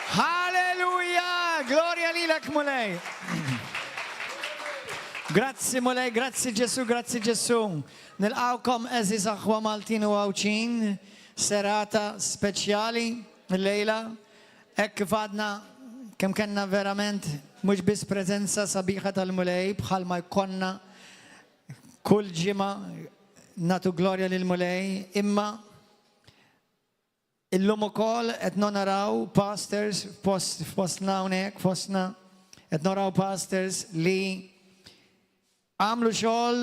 Halleluja! Gloria lilek mulej. Grazzi mulej, grazzi Ġesu, grazzi Ġesu. Nilqawkom eżiż aħwa Maltin u għawċin, serata speċjali l-lejla. Ek fadna kem kenna verament mux bis prezenza sabiħa tal-mulej bħalma jkonna kull ġima natu gloria lil-mulej, imma illum ukoll qed naraw pastors fostna hawnhekk fostna qed naraw pastors li għamlu xogħol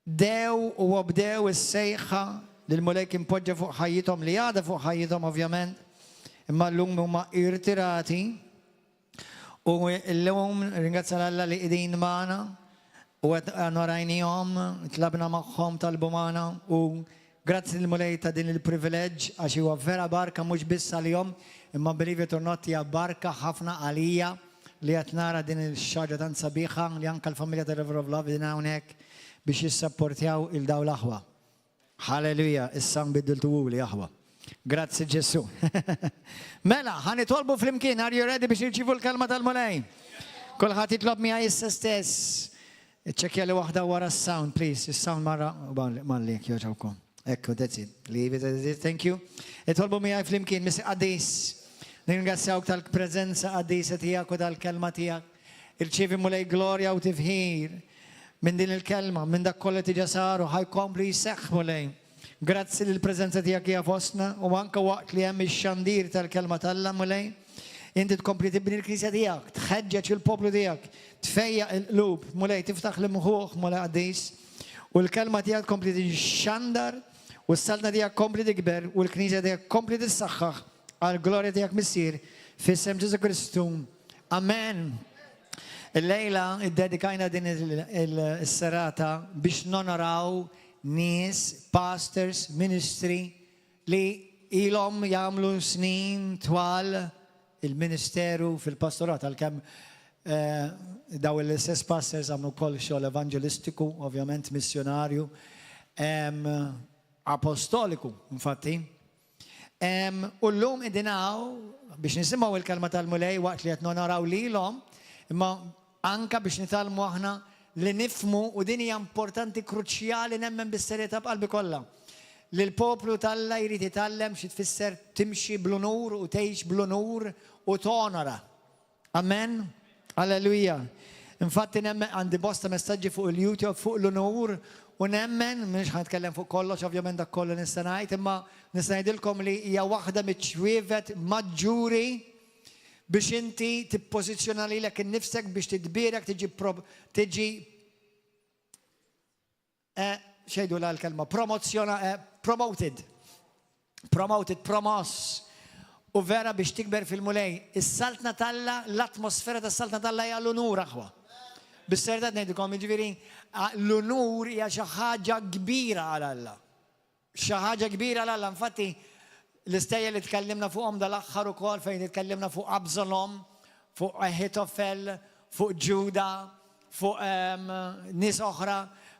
dew u bdew is-sejħa lil-mulej kien poġġa fuq ħajjithom li għadha fuq ħajjithom ovvjament, imma llum huma irtirati u llum ringrazzja Alla li qegħdin magħna u qed norajnihom, tlabna magħhom talbu magħna u grazzi l-mulej ta' din il-privileġġ għax huwa vera barka mhux biss għalihom, imma believe it or not hija barka ħafna għalija li qed nara din il-xaġa tant sabiħa li anke l-familja ta' River of Love din hawnhekk biex jissapportjaw il-dawl aħwa. Halleluja, issa nbiddiltu li aħwa. Grazzi Ġesu. Mela, ħanitolbu flimkien, are you ready biex irċivu l-kelma tal-mulej? Kulħadd jitlob miegħi issa stess. Iċċekkja li waħda wara s-sound, please. Is-sound marra malli jogħġobkom. Ekku, that's it. Leave it as it. Thank you. Itolbu miegħi flimkien, Missi Qadis. Ningrazzjawk tal-preżenza Qadisa tiegħek u tal-kelma tiegħek. Irċievi mulej glorja u tifħir minn din il-kelma, minn dak kollu tiġa saru, ħajkompli jseħħ mulej. Grazzi li l-preżenza tiegħek hija fostna u anke waqt li hemm ix-xandir tal-kelma tal-Alla mulej. Inti tkompli tibni l-Knisja tiegħek, tħeġġeġ il-poplu tiegħek, tfejjaq il-qlub, mulej tiftaħ l-imħuħ mulej Qadis u l-kelma tiegħek tkompli tixxandar u s-salna tiegħek kompli tikber u l-Knisja tiegħek kompli tissaħħaħ għal-glorja tiegħek missir fis-sem Ġesu Kristu. Amen. Il-lejla id-dedikajna din is-serata biex nonoraw nies, pastors, ministri li ilhom jagħmlu snin twal il-ministeru fil-pastorat għalkemm daw l-istess pastors għamlu wkoll xogħol evangelistiku, ovvjament missjonarju, apostoliku, infatti. U llum idinaw biex nisimgħu il-kelma tal-mulej waqt li qed nonoraw lilhom, imma anka biex nitalmu aħna li nifmu u din hija importanti kruċjali nemmen bis-serjetà b'qalbi kollha. Li l-poplu tal-Alla jrid jitgħallem xi tfisser timxi bl-unur u tgħix bl-unur u tonora. Amen. Alleluja. Infatti nemmen għandi bosta messaġġi fuq il-YouTube fuq l-unur u nemmen, mhux ħanitkellem fuq kollox, ovvjament dak kollu nista' ngħid, imma nista' ngħidilkom li hija waħda miċ-ċwievet maġġuri biex inti tippożizzjona lilek innifsek biex titbierek tiġi xejdu l-kelma promoted, promoss. U vera biex tikber fil-mulej, is-saltna talla, l-atmosfera tas-saltna talla hija l-unur aħwa. Bis-sertat ngħidilkom jiġifieri l-unur hija xi ħaġa kbira għal Alla. Xi ħaġa kbira għal Alla, infatti l-istejja li tkellimna fuqhom dal-aħħar ukoll fejn tkellimna fuq Absalom, fuq Ahitofel, fuq Ġuda, fuq nies oħra.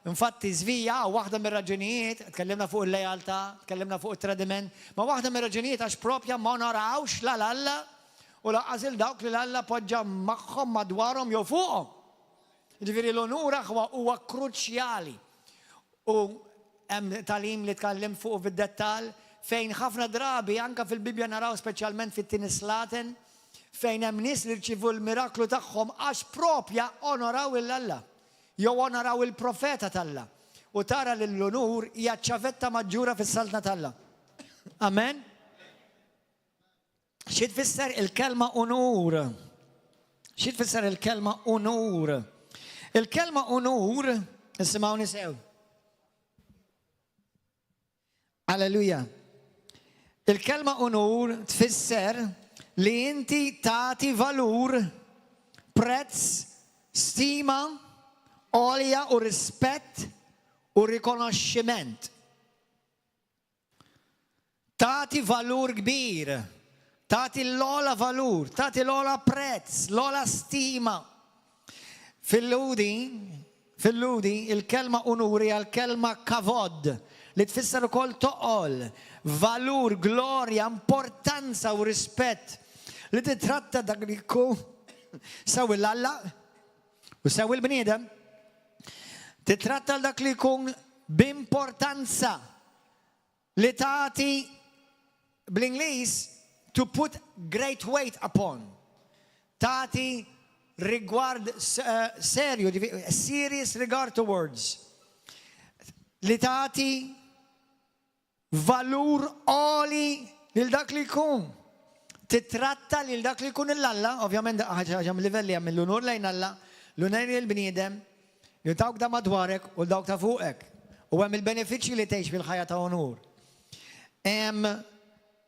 Infatti żvija waħda mir-raġunijiet, tkellimna fuq il-lejaltà, tkellimna fuq it-tradiment, ma waħda mir-raġunijiet għax propja ma narawx l-Alla u laqqas il dawk li l-Alla poġġa magħhom madwarhom jew fuqhom. Jiġifieri l-unur huwa kruċjali. U hemm talim li tkellim fuq fid-dettall fejn ħafna drabi anke fil-Bibja naraw speċjalment fit-tieni Slaten fejn hemm nies li rċivu l-miraklu tagħhom għax propja onoraw il-Alla. Jew onoraw il-profeta tal-Alla. U tara li l-unur hija ċavetta maġġura fis-saltna tal-Alla. Amen. Xi tfisser il-kelma unur? Xi tfisser il-kelma unur? Il-kelma unur, isimgħuni sew. Alleluja. Il-kelma unur tfisser li inti tagħti valur, prezz, stima, għolja u rispett u rikonoxximent. Tagħti valur kbir, tagħti l-ogħla valur, tagħti l-ogħla prezz, l-ogħla stima. Fil-ludi il-kelma unuri għal kelma kavod li tfisser ukoll toqol, valur, glorja, importanza u rispett li titratta dak li jkun sew l-Alla u sew il-bniedem, titratta dak li jkun b'importanza li tagħti bl-Ingliż to put great weight upon. Tagħti rigward serju, serious regard towards. Li tagħti valur għoli lil dak li jkun. Titratta lil dak li jkun l-Alla, ovvjament ħaġa livelli hemm l-unur lejn Alla, l-unur l-bniedem, li dawk ta' madwarek u dawk ta' fuqek. U hemm il-benefiċċji li tgħix fil-ħajja ta' onur.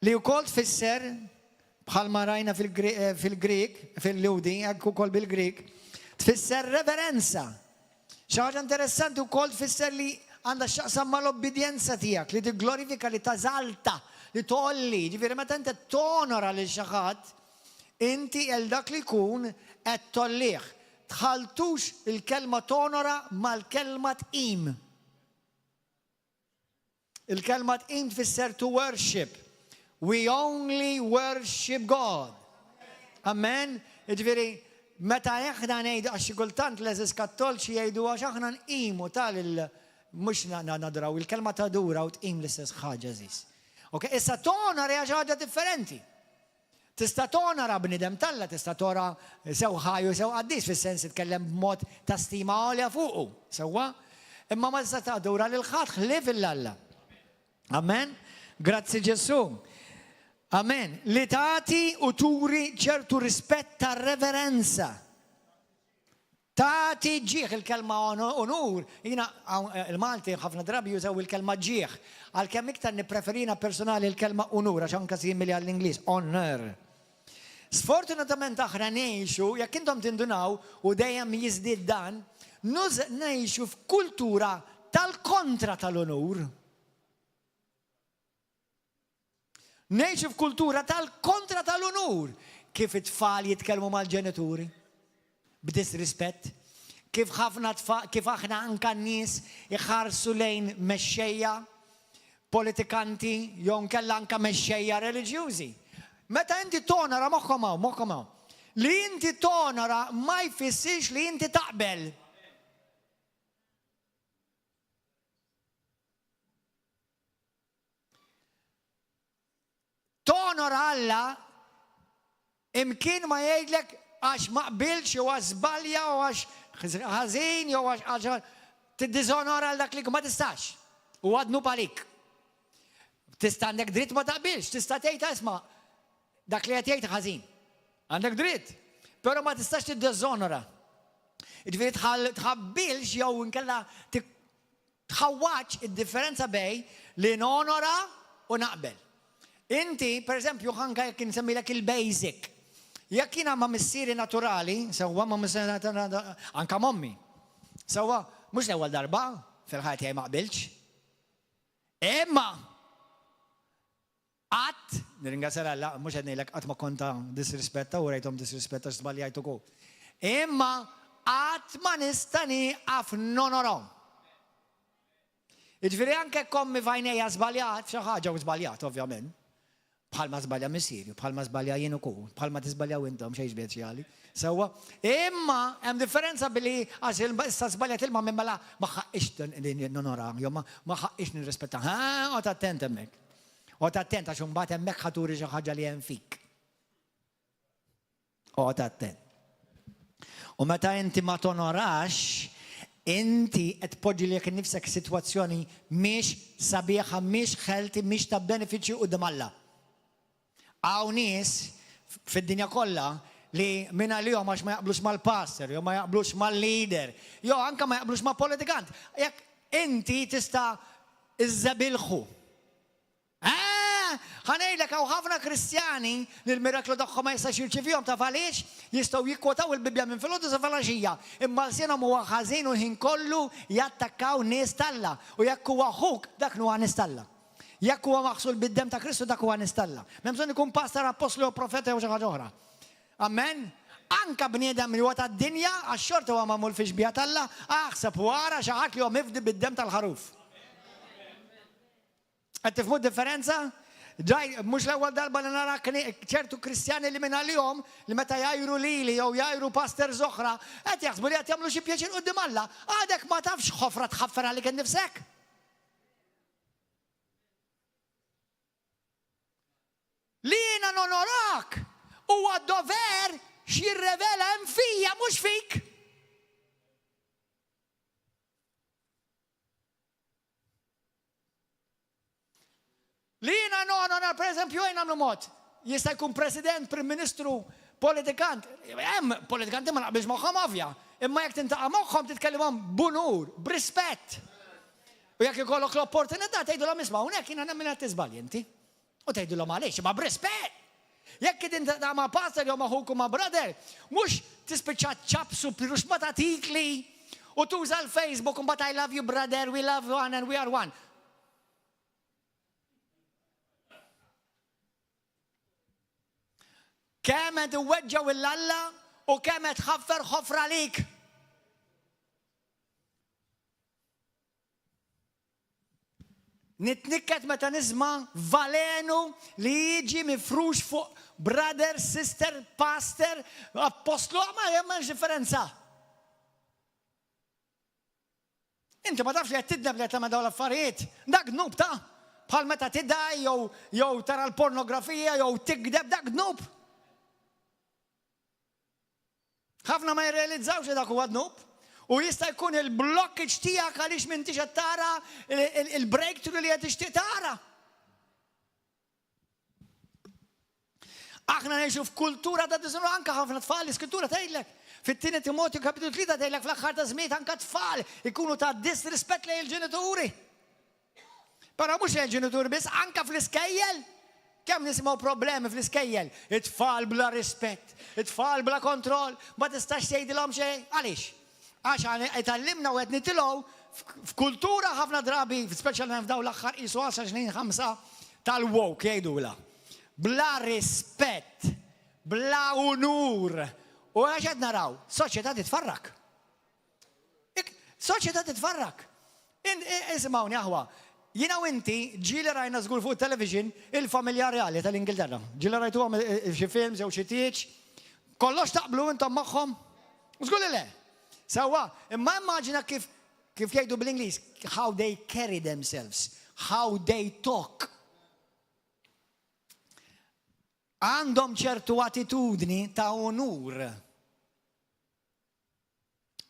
Li wkoll tfisser bħalma rajna fil-Grik, fil-Ludi, hekk ukoll bil-Grik, tfisser reverenza. Xi ħaġa interessanti wkoll tfisser li għandha x'taqsam mal-obbedjenza tiegħek, li tigglorifika, li tażalta, li tolli. Ġifieri meta inti tonora lil xi ħadd, inti għal dak li jkun qed tollih. Tħaltux il-kelma tonora mal-kelma tqim. Il-kelma tqim tfisser to worship. We only worship God. Amen. Ġifieri meta aħna ngħidu għax kultant l-eżis kattolċi jgħidu għax aħna nqimu mux nadraw il-kelma ta' dura u tqim l-istess ħaġa żis. Ok, issa tonora hija ħaġa differenti. Tista' tonora bniedem Alla, tista' tora sew ħaj u sew qaddis fis-sens titkellem b'mod ta' stima għolja fuqu, sewwa? Imma ma tista' tadura lil ħadd ħlief il-Alla. Amen. Grazzi Ġesu. Amen. Li tagħti u turi ċertu rispett ta' reverenza. Tagħti ġieħ il-kelma onur, jiena il-Malti ħafna drabi jużaw il-kelma ġieħ, għalkemm iktar nippreferina personali il-kelma onur għax anke simili għall-Ingliż, honor. Sfortunatament aħna ngħixu, jekk intom tindunaw u dejjem jiżdied dan, ngħixu f'kultura tal-kontra tal-onur. Ngħixu f'kultura tal-kontra tal-onur. Kif it-tfal jitkellmu mal-ġenituri b'disrispett, kif aħna anka n-nies iħarsu lejn mexxejja politikanti jew nkella anka mexxejja reliġjużi. Meta inti tonora moħħom hawn. Li inti tonora ma jfissirx li inti taqbel. Tonora Alla imkien ma jgħidlek għax ma qbilx jew għax żbalja jew għax ħażin jew għax tiddizonora għal dak li ma tistax. U għadnu palik. Tista' għandek dritt ma taqbilx, tista' tgħid isma' dak li qed jgħid ħażin. Għandek dritt. Però ma tistax tiddizonora. Jiġifieri tħabbilx jew inkella tħawwaġġ id-differenza bejn li nonora u naqbel. Inti, pereżempju, ħanka jekk insemmilek il-basic. Jekk jiena ma' missieri naturali, sewwa ma' missieri naturali, anka mommi. Sewwa, mhux l-ewwel darba fil-ħajja tiegħi ma qbilx. Imma qatt, nirringrazzja Alla, mhux qed ngħidlek qatt ma konta disrispetta u rejthom disrispetta żbaljajt ukoll. Imma qatt ma nista' nieqaf nonorhom. Jiġifieri anke kommi f'għajnejja żbaljat f'xi ħaġa u żbaljat ovvjament. Bħalma żbalja missierju, bħalma żbalja jien ukoll, bħalma tisbaljaw intom xejn speċjali. Sewwa, imma hemm differenza billi għax issa żbaljat ilma minn mela ma ħaqqix nonora, jew ma ħaqqix nirrispetta. Qgħod attent hemmhekk. Qgħod attent għax imbagħad hemmhekk ħaturi xi ħaġa li hemm fik. Qgħod attent. U meta inti ma tonorax, inti qed tpoġġi lek innifsek sitwazzjoni mhix sabiħa, mhix ħelti, mhix ta' benefiċċju quddiem Alla. Għaw nies fid-dinja kollha li minn għalihom għax ma jaqblux mal-pastor, jew ma jaqblux mal-leader, jew anke ma jaqblux mal-politikant. Jekk inti tista' iżżabilħu. Ħanejlek hawn ħafna Kristjani li l-miraklu tagħhom ma jistax jirċevihom ta' għaliex jistgħu jikkwotaw il-Bibja minn filgħodu sa filgħaxija. Imma l-sienhom huwa ħażin u ħin kollu jattakkaw nies Alla. U jekk huwa aħuk dak huwa nies Alla. Jekk huwa maħsul bid-dem ta' Kristu dak huwa nies Alla. M'hemm bżonn ikun pastor, apostlu jew profeta jew xi ħaġa oħra. Amen. Anka bniedem li huwa tad-dinja għax-xorta huwa magħmul fi xbija Alla, aħseb wara xi ħadd li huwa mifdi bid-dem tal-ħaruf. Qed tifhmu d-differenza? Ġaj, mhux l-ewwel darba li nara ċertu Kristjani li minn għalihom li meta jajru lili jew jajru pastor oħra, qed jaħsbu li qed jagħmlu xi pjaċir quddiem Alla, għadek ma tafx ħofra tħaffer għalik innifsek. Li jiena nonorak huwa dover x'jirrevela hemm fija mhux fik. Li jiena nonora, per eżempju, jien nagħmlu mod. Jista' jkun president, prim ministru, politikant. Hemm politikanti ma naqbilx magħhom ovvja. Imma jekk tintaqa' magħhom titkellimhom b'unur, b'rispett. U jekk ikollok l-opportunità tgħidulhom isma' hawnhekk jiena nemmen qed tiżbalji inti. U tgħidulhom għaliex, ma b'rispett. Jekk tintaqa' ma' pastor jew ma' ħuku ma' brother, mhux tispiċċa ċabsu pirux ma tagħtikli u tuża l-Facebook u mbagħad I love you brother, we love one and we are one. Kemm qed iweġġew il-Alla u kemm qed tħaffer ħofra lik. Nitnikket meta nisma' valenu li jiġi mifrux fuq brother, sister, pastor, apostlu, ma hemmx differenza. Inti ma tafx li qed tidneb li qed tagħmel dawn l-affarijiet. Dak dnub ta' bħal meta tidaj jew tara l-pornografija jew tikdeb dak dnub. ħafna ma jirrealizzawx li dak huwa dnub u jista' jkun il-blockage tiegħek għaliex m'intix qed tara il-breakthrough li qed tixtieq tara. Aħna ngħixu f'kultura ta' diżinu anke ħafna tfal l-iskrittura tgħidlek. Fit-tieni Timotju kapitlu 3 tgħidlek fl-aħħar ta' żmien anke tfal ikunu ta' disrispett lejn il-ġenituri. Però mhux lejn il-ġenituri biss anke fl-iskejjel. Kemm nisimgħu problemi fl-iskejjel, it-tfal bla rispett, it-tfal bla kontroll, ma tistax tgħidilhom xejn. Għaliex? Għax itallimna u qed nitilgħu f'kultura ħafna drabi, speċjalment f'dawn l-aħħar qisu 10 snin 5 tal-woke jgħidula. Bla rispett, bla unur. U għax qed naraw, soċjetà titfarrak. Soċjetà titfarrak. Isimgħuni aħwa. Jina u inti ġili rajna żgur fuq television il-familja reali tal-Ingilterra. Ġili rajtu għam xi films jew xi tieġ. Kollox taqblu intom magħhom? Żgur li le. Sewwa, imma immaġina kif jgħidu bl-Ingliż, how they carry themselves, how they talk. Għandhom ċertu attitudni ta' onur.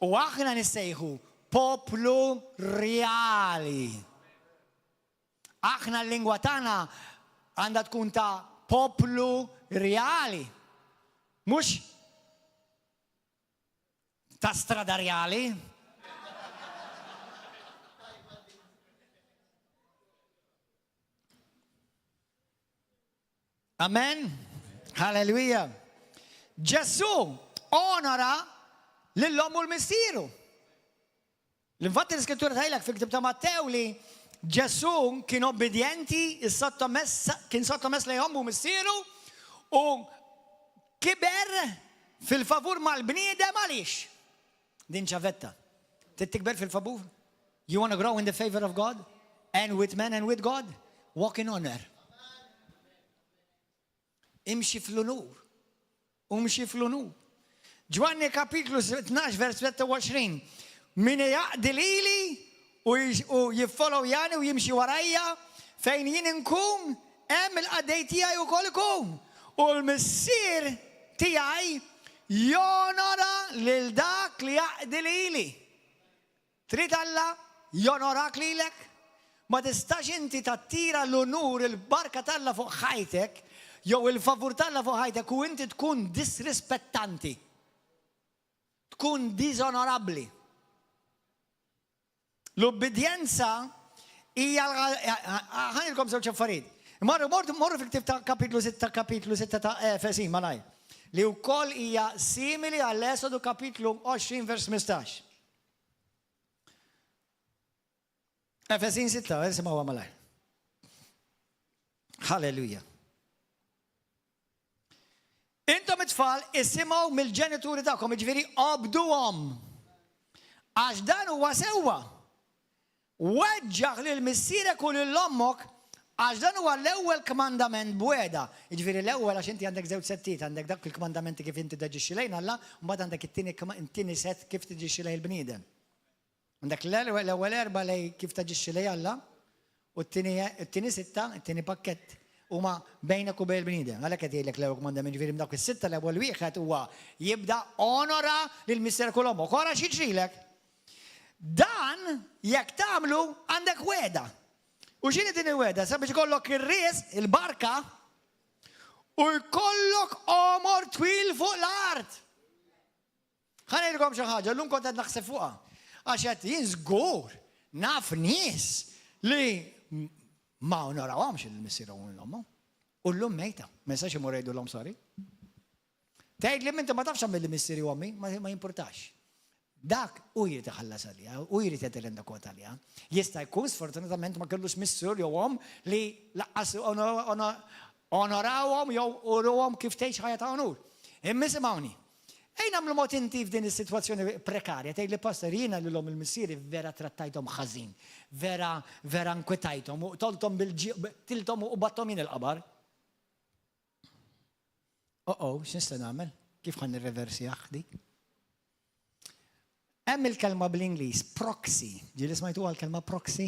U aħna nissejħu poplu reali. Aħna l-lingwa tagħna għandha tkun ta' poplu reali. Mhux ta' strada reali. Amen. Halleluja. Ġesu onora lill-om u l-missieru. L-infatti l-iskrittura tgħidlek fil-ktieb ta' Mattew li Ġesu kien obbedjenti, kien sottomess lejhom u missieru u kiber fil-favur mal-bniedem għaliex. Din ċavetta. Tikber fil-favur. You want to grow in the favor of God? And with men and with God? Walk in honor. Imxi fl-unur. Umxi fl-unur. Ġwanni kapitlu 12 vers 23. Min jaqdi lili u jiffollow jani u jimxi warajja fejn jien inkun hemm il-qadej tiegħi wkoll ikun. U l-missier tiegħi jonora lil dak li jaqdi lili. Trid Alla jonorak lilek? Ma tistax inti tattira l-unur il-barka talla fuq ħajtek jew il-favur talla fuq ħajtek u inti tkun disrispettanti. Tkun disonorabbli. L-obbedjenza hija ħanilkom żewġ affarijiet. Morru fil-ktieb ta' kapitlu 6 ta' Efesin malaj. Li wkoll hija simili għall-Esodu kapitlu 20 vers 15. Efesin 6, isimgħuha malaj. Halleluja. Intom it-tfal isimgħu mill-ġenituri tagħkom, jiġifieri obduhom. Għax dan huwa sewwa. Weġġaħ lil missierek u lil ommok Għax dan huwa l-ewwel kmandament bweda. Jiġifieri l-ewwel għax inti għandek żewġ settijiet, għandek dak il-kmandamenti kif inti tiġixxi lejn Alla, u mbagħad għandek it-tieni set kif tiġixxi lejn il-bniedem. Għandek l-ewwel erba' lej kif tiġixxi lejn Alla, u t-tieni sitta, it-tieni pakkett huma bejnek u bejn il-bniedem. Għalhekk qed jgħidlek l-ewwel kmandament ġifieri dawk is-sitta l-ewwel wieħed huwa jibda onora lill-Mister kull-omm. Kora xi jiġrilek? Dan jekk tagħmlu għandek weda. U x'inhi din il-weda? Sabiex ikollok ir-ries, il-barka, u jkollok omor twil fuq l-art. Ħanejlkom xi ħaġa, llum kont qed naħseb fuqha. Għax qed jien żgur naf nies li ma onorawhomx il-missier u l-ommu. U llum mejta, ma jistax imur jgħidulhom sorry. Tgħid li inti ma tafx għamil il-missier u ommi, ma jimpurtax. Dak u jrid iħallas għalija, u jrid jgħidilna kwot għalija. Jista' jkun sfortunatament ma kellux missier jew om li laqqas onorawhom jew uruhom kif tgħix ħajja ta' onur. Imma simgħuni. Ejn nagħmlu mod inti f'din is-sitwazzjoni prekarja, tgħid li pastor jiena lilhom il-missieri vera trattajthom ħażin, vera nkwetajthom, u tolthom tilthom u batthom jien il-qabar. X'nista' nagħmel? Kif ħan nirreversjah dik? Hemm il-kelma bl-Ingliż proxy. Ġieli smajtu għal-kelma proxy?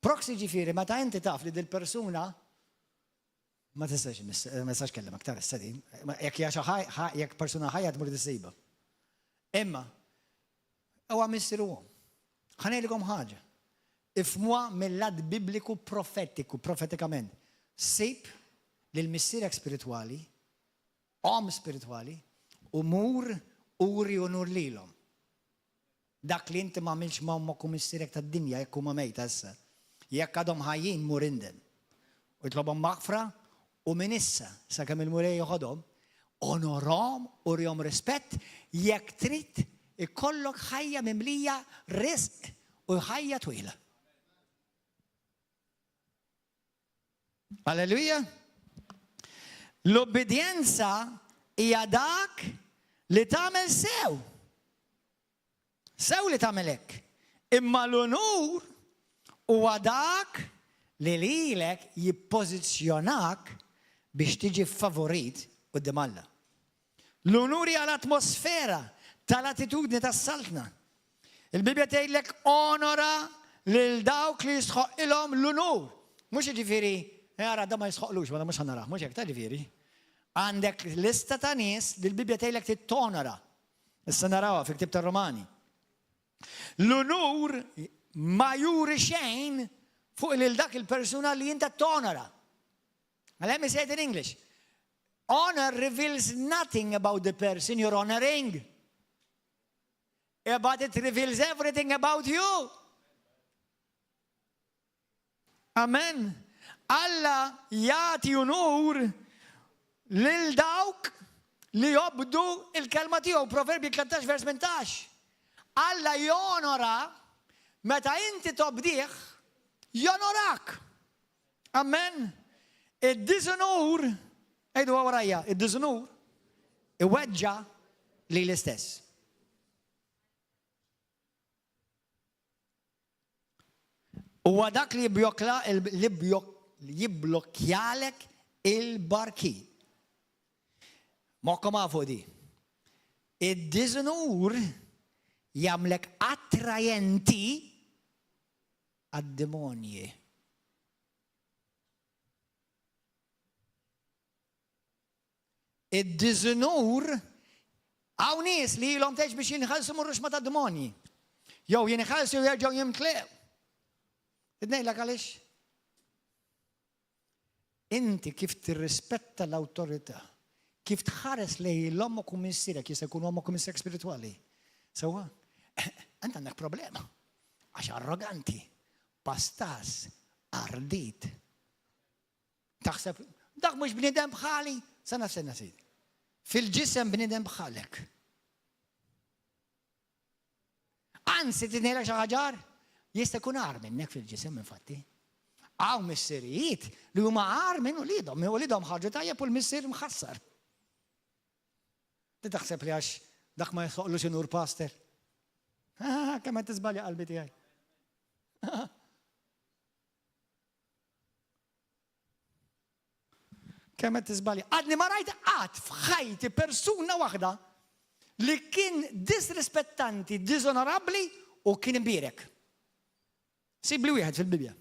Proxy ġifieri meta inti taf li dil-persuna ma tistax kellem aktar issa din. Jekk persuna ħajja tmur tissejba. Imma huwa missieruhom. Ħanejlkom ħaġa. Ifhmuha mill-lat bibliku profetikament. Sib lil missierek spiritwali, om spiritwali, u mur uri u nur lilhom. Dak li inti ma għamilx ma' ommak u missierek tad-dinja jekk huma mejta issa. Jekk għadhom ħajjin mur indem. U jitlobhom maghfra u minn issa sakemm il-murej joħodhom, onorhom u rihom rispett jekk trid ikollok ħajja mimlija rizq u ħajja twila. Alleluja. L-obbedjenza hija dak li tagħmel sew. Sew li tagħmel hekk. Imma l-onur huwa dak li lilek jippożizzjonak biex tiġi favorit quddiem Alla. L-onur hija l-atmosfera tal-attitudni tas-saltna. Il-Bibja tgħidlek onora lil dawk li jisħoqilhom l-onur. Mhux jiġifieri ara da ma jisħoqlux, wara mhux ħanarah, mhux hekk ta' ġifieri. Għandek lista ta' nies li l-Bibja tgħidlek tittonora. Issa narawha fil-Ktieb tar-Romani. L-onur ma juri xejn fuq lil dak il-persuna li jinta tonora. Let me say it in English. Honor reveals nothing about the person you're honoring. But it reveals everything about you. Amen. Alla jagħti onur lil dawk li jobdu il-kelma tiegħu, Proverbi 13 vers 18. Alla jonora meta inti tobdih jonorak. Amen. Id-disonur, ejdu għawarajja, id-disonur, iweġġa li l-istess. U għadak li jiblokjalek il-barki. Mokkom għafu di. Id-disonur jamlek attrajenti għad-demonji. Id-disonur għaw nies li l-om teġ biex jinħalsu murrux ma ta' demonji. Jow jinħalsu jirġaw jimtlew. Id-nejlek għalix? Inti kif tirrispetta l-autorità, kif tħares li l-ommu kummissirek, jista' jkun ommu kummissirek spirituali. Sewa, ent għandek problema. Għax arroganti, pastas, ardit. Taħseb, dak mux bnidem bħali, sana s-senna sid. Fil-ġisem bnidem bħalek. Anzi, t-nera xaħġar, jista kun għar minnek fil-ġisem, infatti. Għaw missirijiet li huma għar minn u lidom ħarġu tajjeb u l-missir mħassar. Ti taħseb li għax dak ma jħoqlu xinur pastor. Kemm qed tiżbalja qalbi tiegħi. kemm qed tiżbalja. Għadni ma rajt qatt f'ħajti persuna waħda li kien disrispettanti, disonorabbli u kien imbierek. Sibli wieħed fil-Bibja.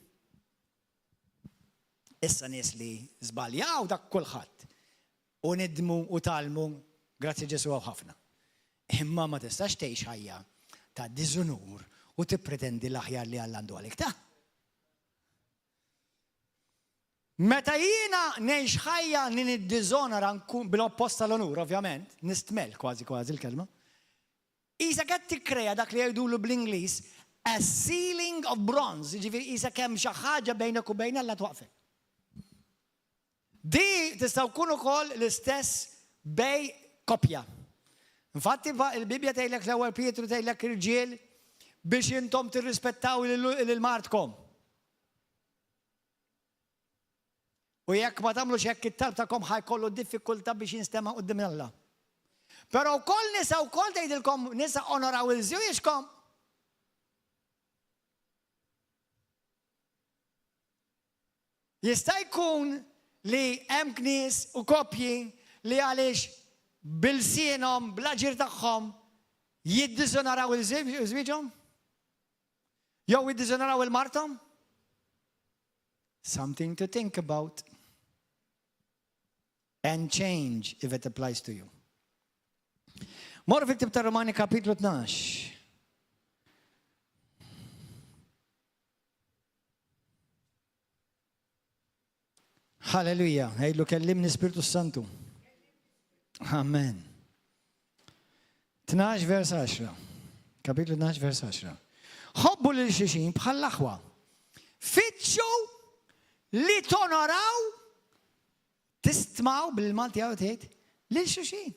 Issa nies li żbaljaw dak kulħadd u nidmu u talmu, grazzi Ġesu ħafna. Imma ma tistax tgħix ħajja ta' diżonur u tippretendi l-aħjar li Alla għandu għalik ta'. Meta jiena ngħix ħajja li niddiżonora nkun bil-opposta l-onur, ovvjament, nistmel kważi l-kelma. Isa qed tikkrea dak li jgħidulu bl-Ingliż a ceiling of bronze, jiġifieri isa kemm xi ħaġa bejnek u bejn Alla twaqfek. Di tista' tkun ukoll l-istess bej koppja. Infatti il-Bibja tgħidlek l-ewwel Pietru tgħidlek irġiel biex intom tirrispettaw lil martkom. U jekk ma tagħmlux hekk it-talb tagħkom ħajkollu diffikultà biex jinstema' quddiem Alla. Però wkoll nisa wkoll tgħidilkom nisa onoraw il-żwieġkom. Jista' jkun li hemm knies u koppji li għaliex bil-sienhom, bl-aġir tagħhom jiddiżonoraw il-żwieġhom? Jew jiddiżonoraw il-martom? Something to think about. And change if it applies to you. Morru fil-Ktieb ta' Romani kapitlu 12. Halleluja, ejlu kellimni Spiritu Santu. Amen. 12 vers 10. Kapitlu 12 vers 10. Ħobbu lil xulxin bħal l-aħwa. Fitxu li tonoraw tistmaw bil-Malti għaw tgħid lil xulxin.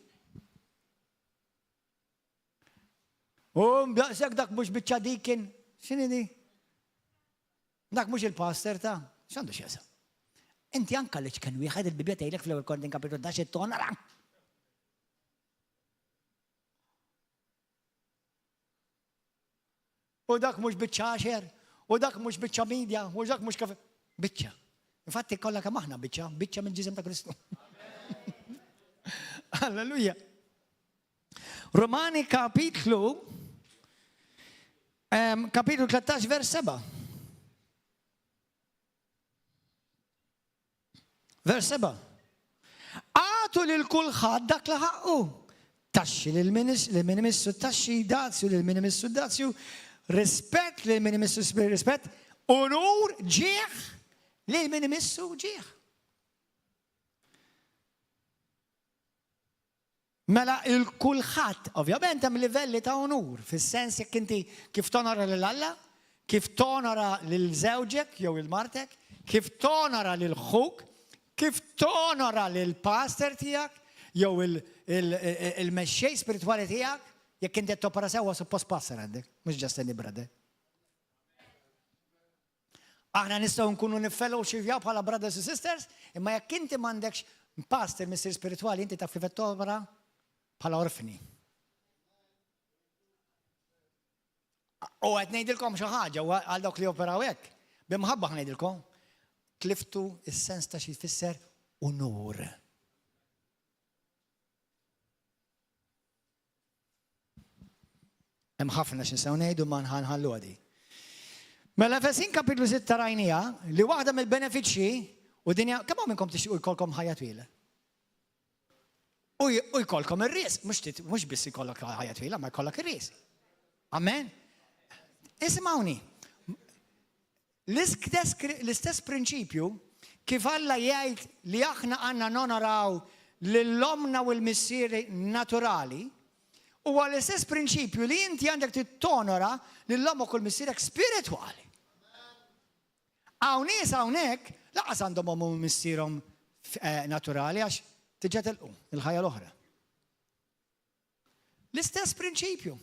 U mbjaqsek dak mhux biċċa dikin, x'inhi di? Dak mhux il-pastor ta' x'għandu x'jasa. Inti anke li kien wieħed il-Bibja tgħidlek fl-ewwel Korinti kapitlu 11 tonora. U dak mhux biċċa għaxer, u dak mhux biċċa media, u dak mhux kafe. Biċċa. Infatti kollha kemm aħna biċċa mill-ġisem ta' Kristu. Alleluja. Romani kapitlu 13 vers 7. Vers 7. Għatu lil kulħadd dak li ħaqqu. Taxxi lil min imissu taxxi, dazju lil min imissu dazju, rispett lil min imissu rispett, onur ġieħ lil min imissu ġieħ. Mela il-kulħadd, ovvjament hemm livelli ta' onur, fis-sens jekk inti kif tonora lil Alla, kif tonora lil żewġek jew il-martek, kif tonora lil ħuk, kif tonora lil-pastor tiegħek jew il-mexxej spiritwali tiegħek, jekk inti qed topera sewwa suppost pastor għandek, mhux ġast brother. Aħna nistgħu nkunu nifellowshipjaw bħala brothers and sisters, imma jekk inti m'għandekx pastor missier spiritwali inti taf kif qed topera bħala orfni. U qed ngħidilkom xi ħaġa għal dawk li operaw hekk, b'imħabba ngħidilkom. Tliftu is-sens ta' xi jfisser unur. Hemm ħafna x'nistgħu ngħidu ma nħallu għadi. Mela Efesin kapitlu 6 rajnija li waħda mill-benefiċċji u dinja kemm hawn minnkom tixtiequ jkollkom ħajja twila. U jkollkom ir-ries, mhux biss ikollok ħajja twila, ma jkollok ir-ries. Amen. Ismawni. L-istess prinċipju kif Alla jgħid li aħna għandna nonoraw lill-omna u l-missieri naturali, huwa l-istess prinċipju li inti għandek tittonora lill-omok u l-missierek spiritwali. Hawn nies hawnhekk laqas għandhom omu missierhom naturali għax tiġetelqu il-ħajja l-oħra. L-istess prinċipju.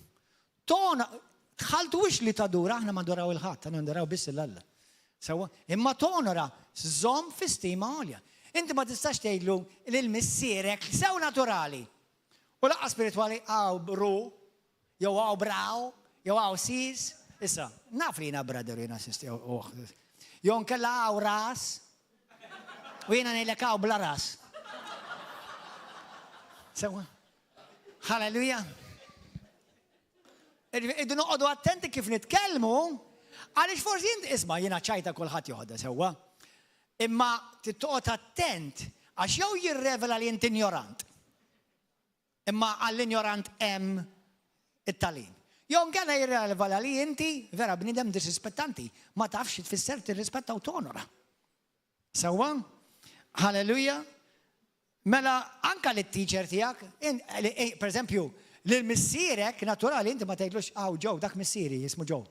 Tħaltu wix li tadur, aħna ma ndoraw il-ħadd, aħna ndoraw biss l-Alla. Imma tonora żomm fi stima għolja. Inti ma tistax tgħidlu lil-missierek sew naturali. U laqqa spiritwali għaw bru, jew għaw braw, jew għaw sis. Issa, naf li jina brother jina sisti. Jew nkella għaw ras, u jina ngħidlek għaw bla ras. Sewa. Halleluja. Iddu noqogħdu attenti kif nitkellmu, għaliex forsi isma' jiena ċajta kulħadd joħodha sewwa. Imma tittoqgħod attent għax jew jirrevela li int ignorant. Imma għall-ignorant hemm it-tagħlim. Jew nkella jirrevela li inti vera bniedem disrispettanti, ma tafx tfisser tirrispetta u tonora. Sewwa? Halleluja. Mela anka lit-teacher tiegħek, per eżempju, lill-missierek naturali inti ma tgħidlux Joe, dak missieri jismu Joe.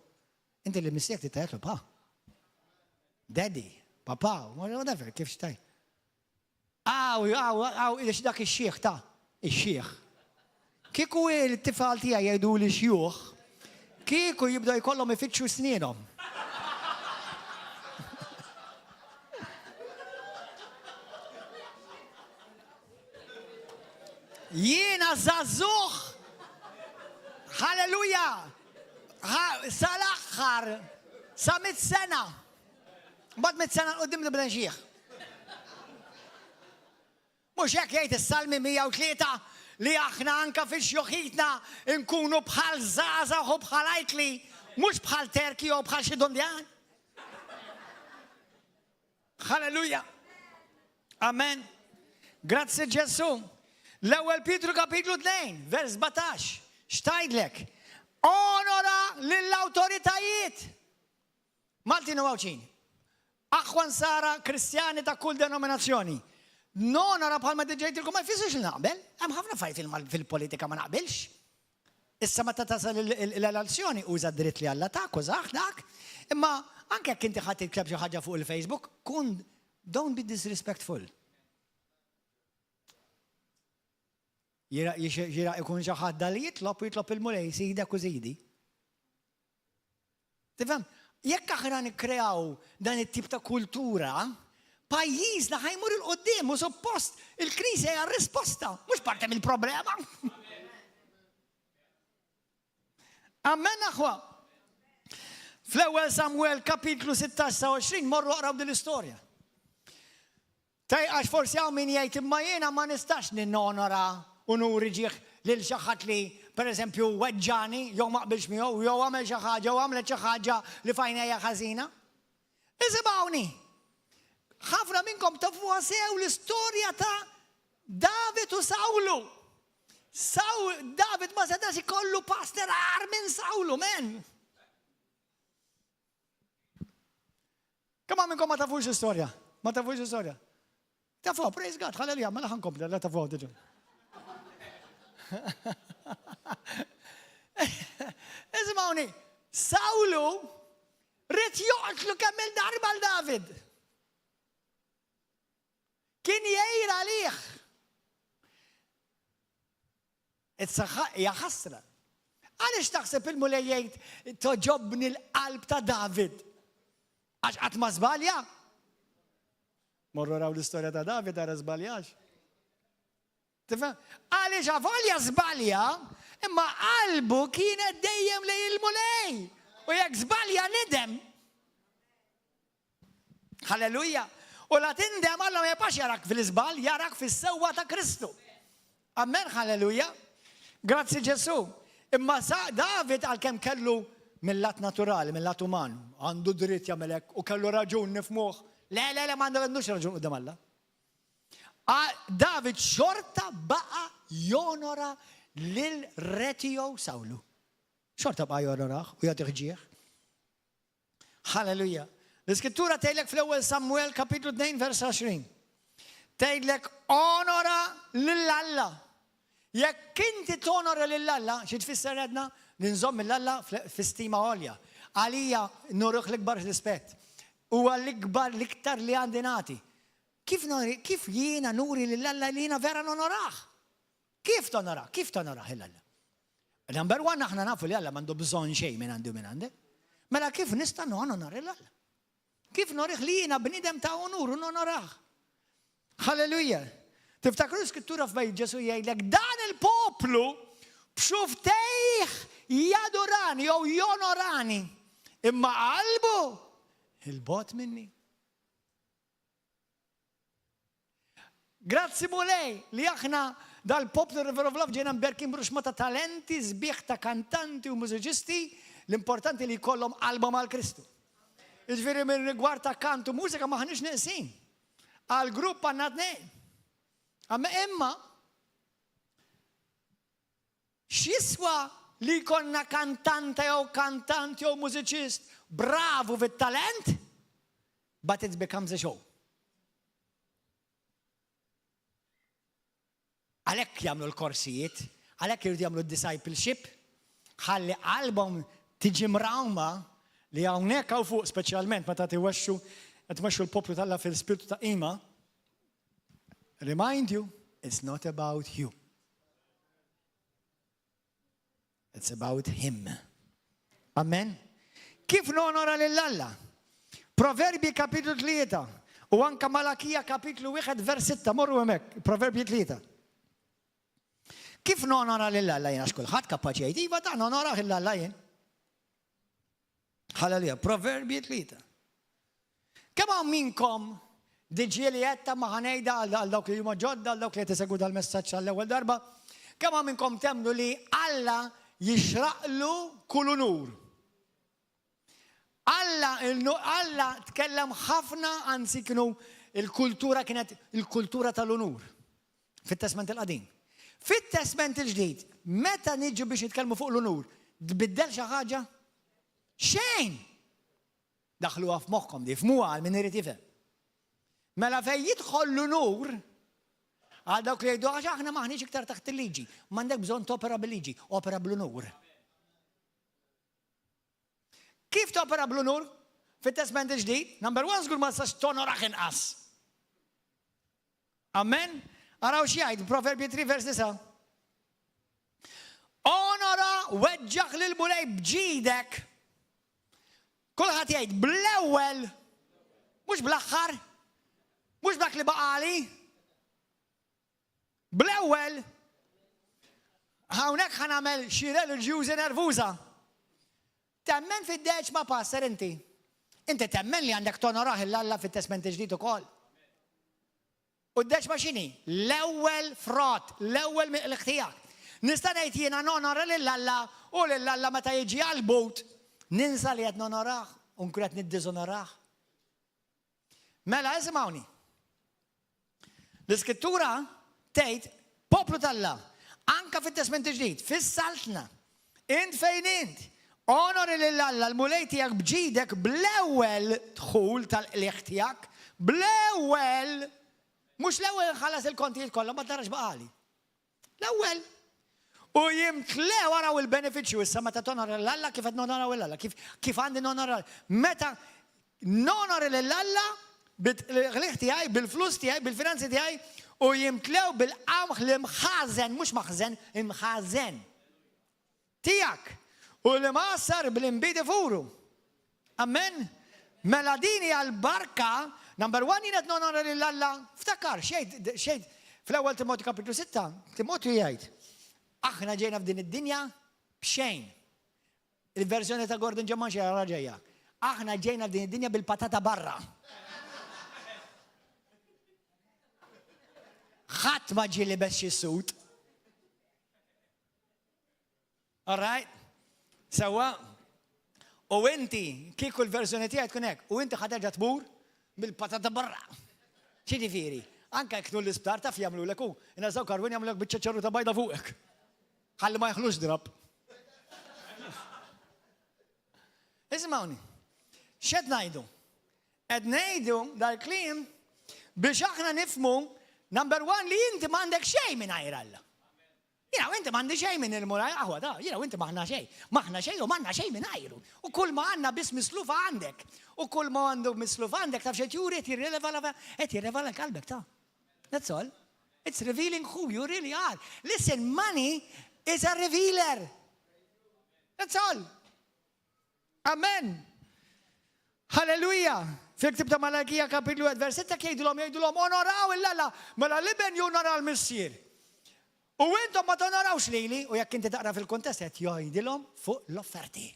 Inti lill-missierek titgħidlu pa. Daddy, papa, whatever, kif xtaj. Ix dak ix-xieħ ta' ix-xieħ. Kieku il-tifal tiegħi jgħidu li xjuħ, kieku jibdew jkollhom ifittxu snienhom. Jiena żagħżugħ, halleluja, sal-aħħar, sa 100 sena, mbagħad 100 sena qudiem nibda nxieħ. Mhux hekk jgħid is-Salmi 103 li aħna anke fix-xjuħitna nkunu bħal żgħażagħ u bħal ajtli, mhux bħal terki jew bħal xi dondjan. Halleluja. Amen. Grazzi Ġesu. L-ewwel Pietru kapitlu 2, vers 17. Xtajdlek? Onora lill-awtoritajiet. Maltin u Għawċin. Aħwan Sara Kristjani ta' kull denominazzjoni. Nonora bħalma diġejtilkom ma jfissirx li naqbel. Hemm ħafna fajt fil-politika ma naqbilx. Issa meta tasal l-elezzjoni uża d-dritt li Alla tak, użaħ dak. Imma anke jekk inti ħadd titktab xi ħaġa fuq il-Facebook, don't be disrespectful. Jira ikun xi ħadd li jitlob il-mulej sidek u żidi. Tifhem? Jekk aħna nikkreaw dan it-tip ta' kultura, pajjiżna ħajmur il-qoddim u suppost il-Knisja hija r-risposta, mhux parti mill-problema. Amen aħwa. Fl-ewwel Samuel kapitlu 16-20 morru qraw din l-istorja. Għax forsi hawn min jgħid imma jiena ma nistax ninnonora u nuri ġieħ lil xi ħadd li pereżempju weġġani jew ma qbilx miegħu jew għamel xi ħaġa jew għamlet xi ħaġa li fajnejja ħażina. Isimgħuni. Ħafna minnkom tafuha sew l-istorja ta' David u Sawlu. David ma setax ikollu pastor ar minn Sawlu, men. Kemm minnkom ma tafux l-istorja? Ma tafux l-istorja? Tafuha, praise God, ħalleluja, mela ħankompli, la tafuha diġà. Ismawni, Sawlu rid joqtlu kemm il-darba l-David. Kien jgħid għalih. Hija ħasra. Għaliex taħseb il-mulej jgħid toġobni l-qalb ta' David? Għax qatt ma żbalja? Morru raw l-istorja ta' David ara żbaljax. Għaliex għavolja żbalja, imma qalbu kienet dejjem lejn il-mulej. U jekk żbalja nidem. Halleluja. U la tindem Alla ma jibqax jarak fil-żbal, jarak fis-sewwa ta' Kristu. Amen, halleluja. Grazzi Ġesu. Imma David għalkemm kellu mill-lat naturali, mill-lat uman, għandu dritt jagħmel hekk u kellu raġun nifmuh. Le, ma għandux raġun quddiem Alla. David xorta baqa jonora lil-re tiegħu Sawlu. Xorta baqa jonorah u jagħtih ġieħ. Halleluja. L-Iskrittura tgħidlek fl-ewwel Samuel kapitlu 2 vers 20. Tgħidlek onora lill-Alla. Jekk inti tonora lill-Alla, xi tfisser għedna li nżomm lill-Alla f'istima għolja. Għalija nurruh l-ikbar rispett. Huwa l-ikbar l-iktar li għandi nagħti. Kif jiena nuri lill-Alla li jiena vera nonorah? Kif tonora? Kif tonora lill-Alla? Number one aħna nafu li Alla m'għandu bżonn xejn minn għandi u minn għandi. Mela kif nista' nonora lill-Alla? Kif norih li jiena bniedem ta' onur u nonorah? Halleluja. Tiftakru l-Skrittura f'Bejt Ġesu jgħidlek dan il-poplu b'xuftejh jadurani jew jonorani imma qalbu il-bot minni. Grazzi mulej li aħna dal-poplu River of Love ġejna mberkin bruxma ta' talenti, sbieħ ta' kantanti u mużiċisti, l-importanti li jkollhom qalba mal-Kristu. Jiġifieri minn rigward ta' kantu mużika maħniex neqsin. Għal-grupp għandna tnejn. Imma x'jiswa li jkollna kantanta jew kantanti jew mużiċist bravu fit-talent, but it becomes a show. Għalhekk jagħmlu l-korsijiet, għalhekk jridu jagħmlu d-discipleship, ħalli qalbhom tiġi mrawma li hawnhekk hawn fuq speċjalment meta tiwexxu qed tmexxu l-poplu tal-Alla fil-spiritu ta' qima. Remind you, it's not about you. It's about him. Amen. Kif nonora lill-Alla? Proverbi kapitlu 3 u anka Malakija kapitlu 1 vers 6 morru hemmhekk, Proverbi 3. Kif nonora lill-Alla jien għax kulħadd kapaċi jgħid iva ta' nonora lill-Alla jien. Halleluja, Proverbi 3. Kemm hawn minkom diġielietta ma ħanejda għal dawk li huma ġodda, għal dawk li qed isegwu dal-messaġġ għall-ewwel darba, kemm hawn minkom temnu li Alla jixraqlu kull nur. Alla tkellem ħafna anzi kienu il-kultura kienet il-kultura tal-unur fit-Testament il-qadim. Fit-Testament il-ġdid, meta niġu biex nitkellmu fuq l-unur, tbiddel xi ħaġa? Xejn! Daħluha f'moħħkom di fmuha għal min irid jifhem. Mela fejn jidħol l-unur, għal dawk li jgħidu għax aħna maħniex iktar taħt il-liġi, m'għandek bżonn topera bil-liġi, opera bl-unur. Kif topera bl-unur? Fit-Testament il-ġdid, number 1 żgur ma tistax tonoraħ inqas. Amen? Araw xi jgħid Proverbi 3 vers 9. Onora weġġaħ lil mulej bġidek. Kulħadd jgħid bl-ewwel, mhux bl-aħħar, mhux dak li baqali. Bl-ewwel, hawnhekk ħanamel xi reliġjużi nervuża. Temmen fid-deċ ma passer inti. Inti temmen li għandek tonoraħ l-Alla fit-Testament il-ġdid ukoll. U d-deċ ma xini? L-ewwel frott, l-ewwel miqlaq tiegħek. Nista' ngħid jiena nonora lill-Alla u lill-Alla meta jiġi għall-but ninsa li qed nonoraħ u nkun qed niddiżonoraħ. Mela isimgħuni. L-Iskrittura tgħid poplu tal-Alla anke fit-Testament il-ġdid, fis-saltna, int fejn int. Onori lill-Alla l-mulej tiegħek bġidek bl-ewwel dħul tal-qliq tiegħek, bl-ewwel mhux l-ewwel ħallas il-kontijiet kollha ma tarax baqali. L-ewwel. U jimtlew waraw il-benefiċċju issa meta tonora l-Alla kif qed nonoraw l-Alla, kif għandi nonora. Meta nonori lill-Alla bil-qliq tiegħi, bil-flus tiegħi, bil-finanzi tiegħi u jimtlew bil-qamħ li mħażen, mhux maħżen, imħażen. Tiegħek. U li ma sar bil-imbidi furu. Amen? Mela dini għal-barka, number 1 jienet nonora lill-Alla, ftakar, xejn, fl-ewwel Timotju kapitlu 6, Timotju jgħid, aħna ġejna f'din id-dinja b'xejn. Il-verżjoni ta' Gordon Ġemman xi ġejja. Aħna ġejna f'din id-dinja bil-patata barra. Ħadd ma ġie libes xi sut. All right? Sewa, u inti, kieku l-verżjoni tiegħek tkun hekk, u inti ħaderġa' tmur bil-patata barra. Xiġifieri, anke jekk tmur l-isptar taf jagħmlulek hu, inażaw karwin jagħmlulek biċċa ċarruta bayda fuqek. Ħalli ma jaħlux drab. Ismawni, x'qed ngħidu? Qed ngħidu dal-kliem biex aħna nifhmu number 1 li inti m'għandek xejn mingħajr Alla. Jina, u inti m'għandi xejn minn il-mulaj, aħwa da, jina, u inti maħna xejn. Maħna xejn u m'għandna xejn minn ajru. U kull ma għandna biss mislufa għandek. U kull ma għandu mislufa għandek, taf xejn juri, jirreleva l-kalbek ta'. That's all. It's revealing who you really are. Listen, money is a revealer. That's all. Amen. Hallelujah. Fil-ktib ta' Malakija kapitlu 1 vers 6 jgħidulhom onoraw il-Alla, mela liben jonora l-missier. U intom ma tonorawx lili, u jekk inti taqra fil-kontest qed jgħidilhom fuq l-offerti.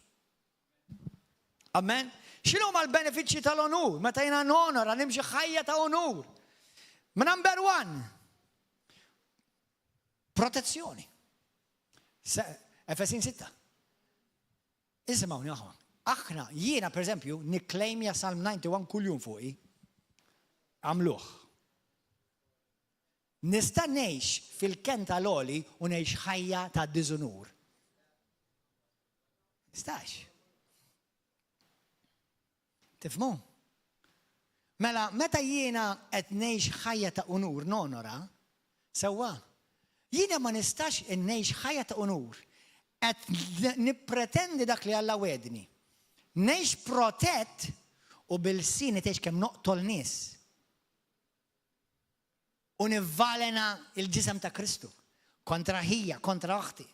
Amen. X'inhu huma l-benefiċċji tal-onur meta jiena nonora nimxi ħajja ta' onur? Number 1. protezzjoni. Efesin 6. Isimgħuni aħna jiena pereżempju nikklejmja Psalm 91 kuljum fuqi. Għamluh. Nista' ngħix fil-kent tal-għoli u ngħix ħajja ta' diżunur. Nistax. Tifhmu? Mela, meta jiena qed ngħix ħajja ta' unur nonora, sewwa, jiena ma nistax ngħix ħajja ta' unur qed nippretendi dak li Alla wedni. Ngħix protett u bil-sini tgħix kemm noqtol nies. U nivvalena il-ġisem ta' Kristu kontra ħija, kontra oħti.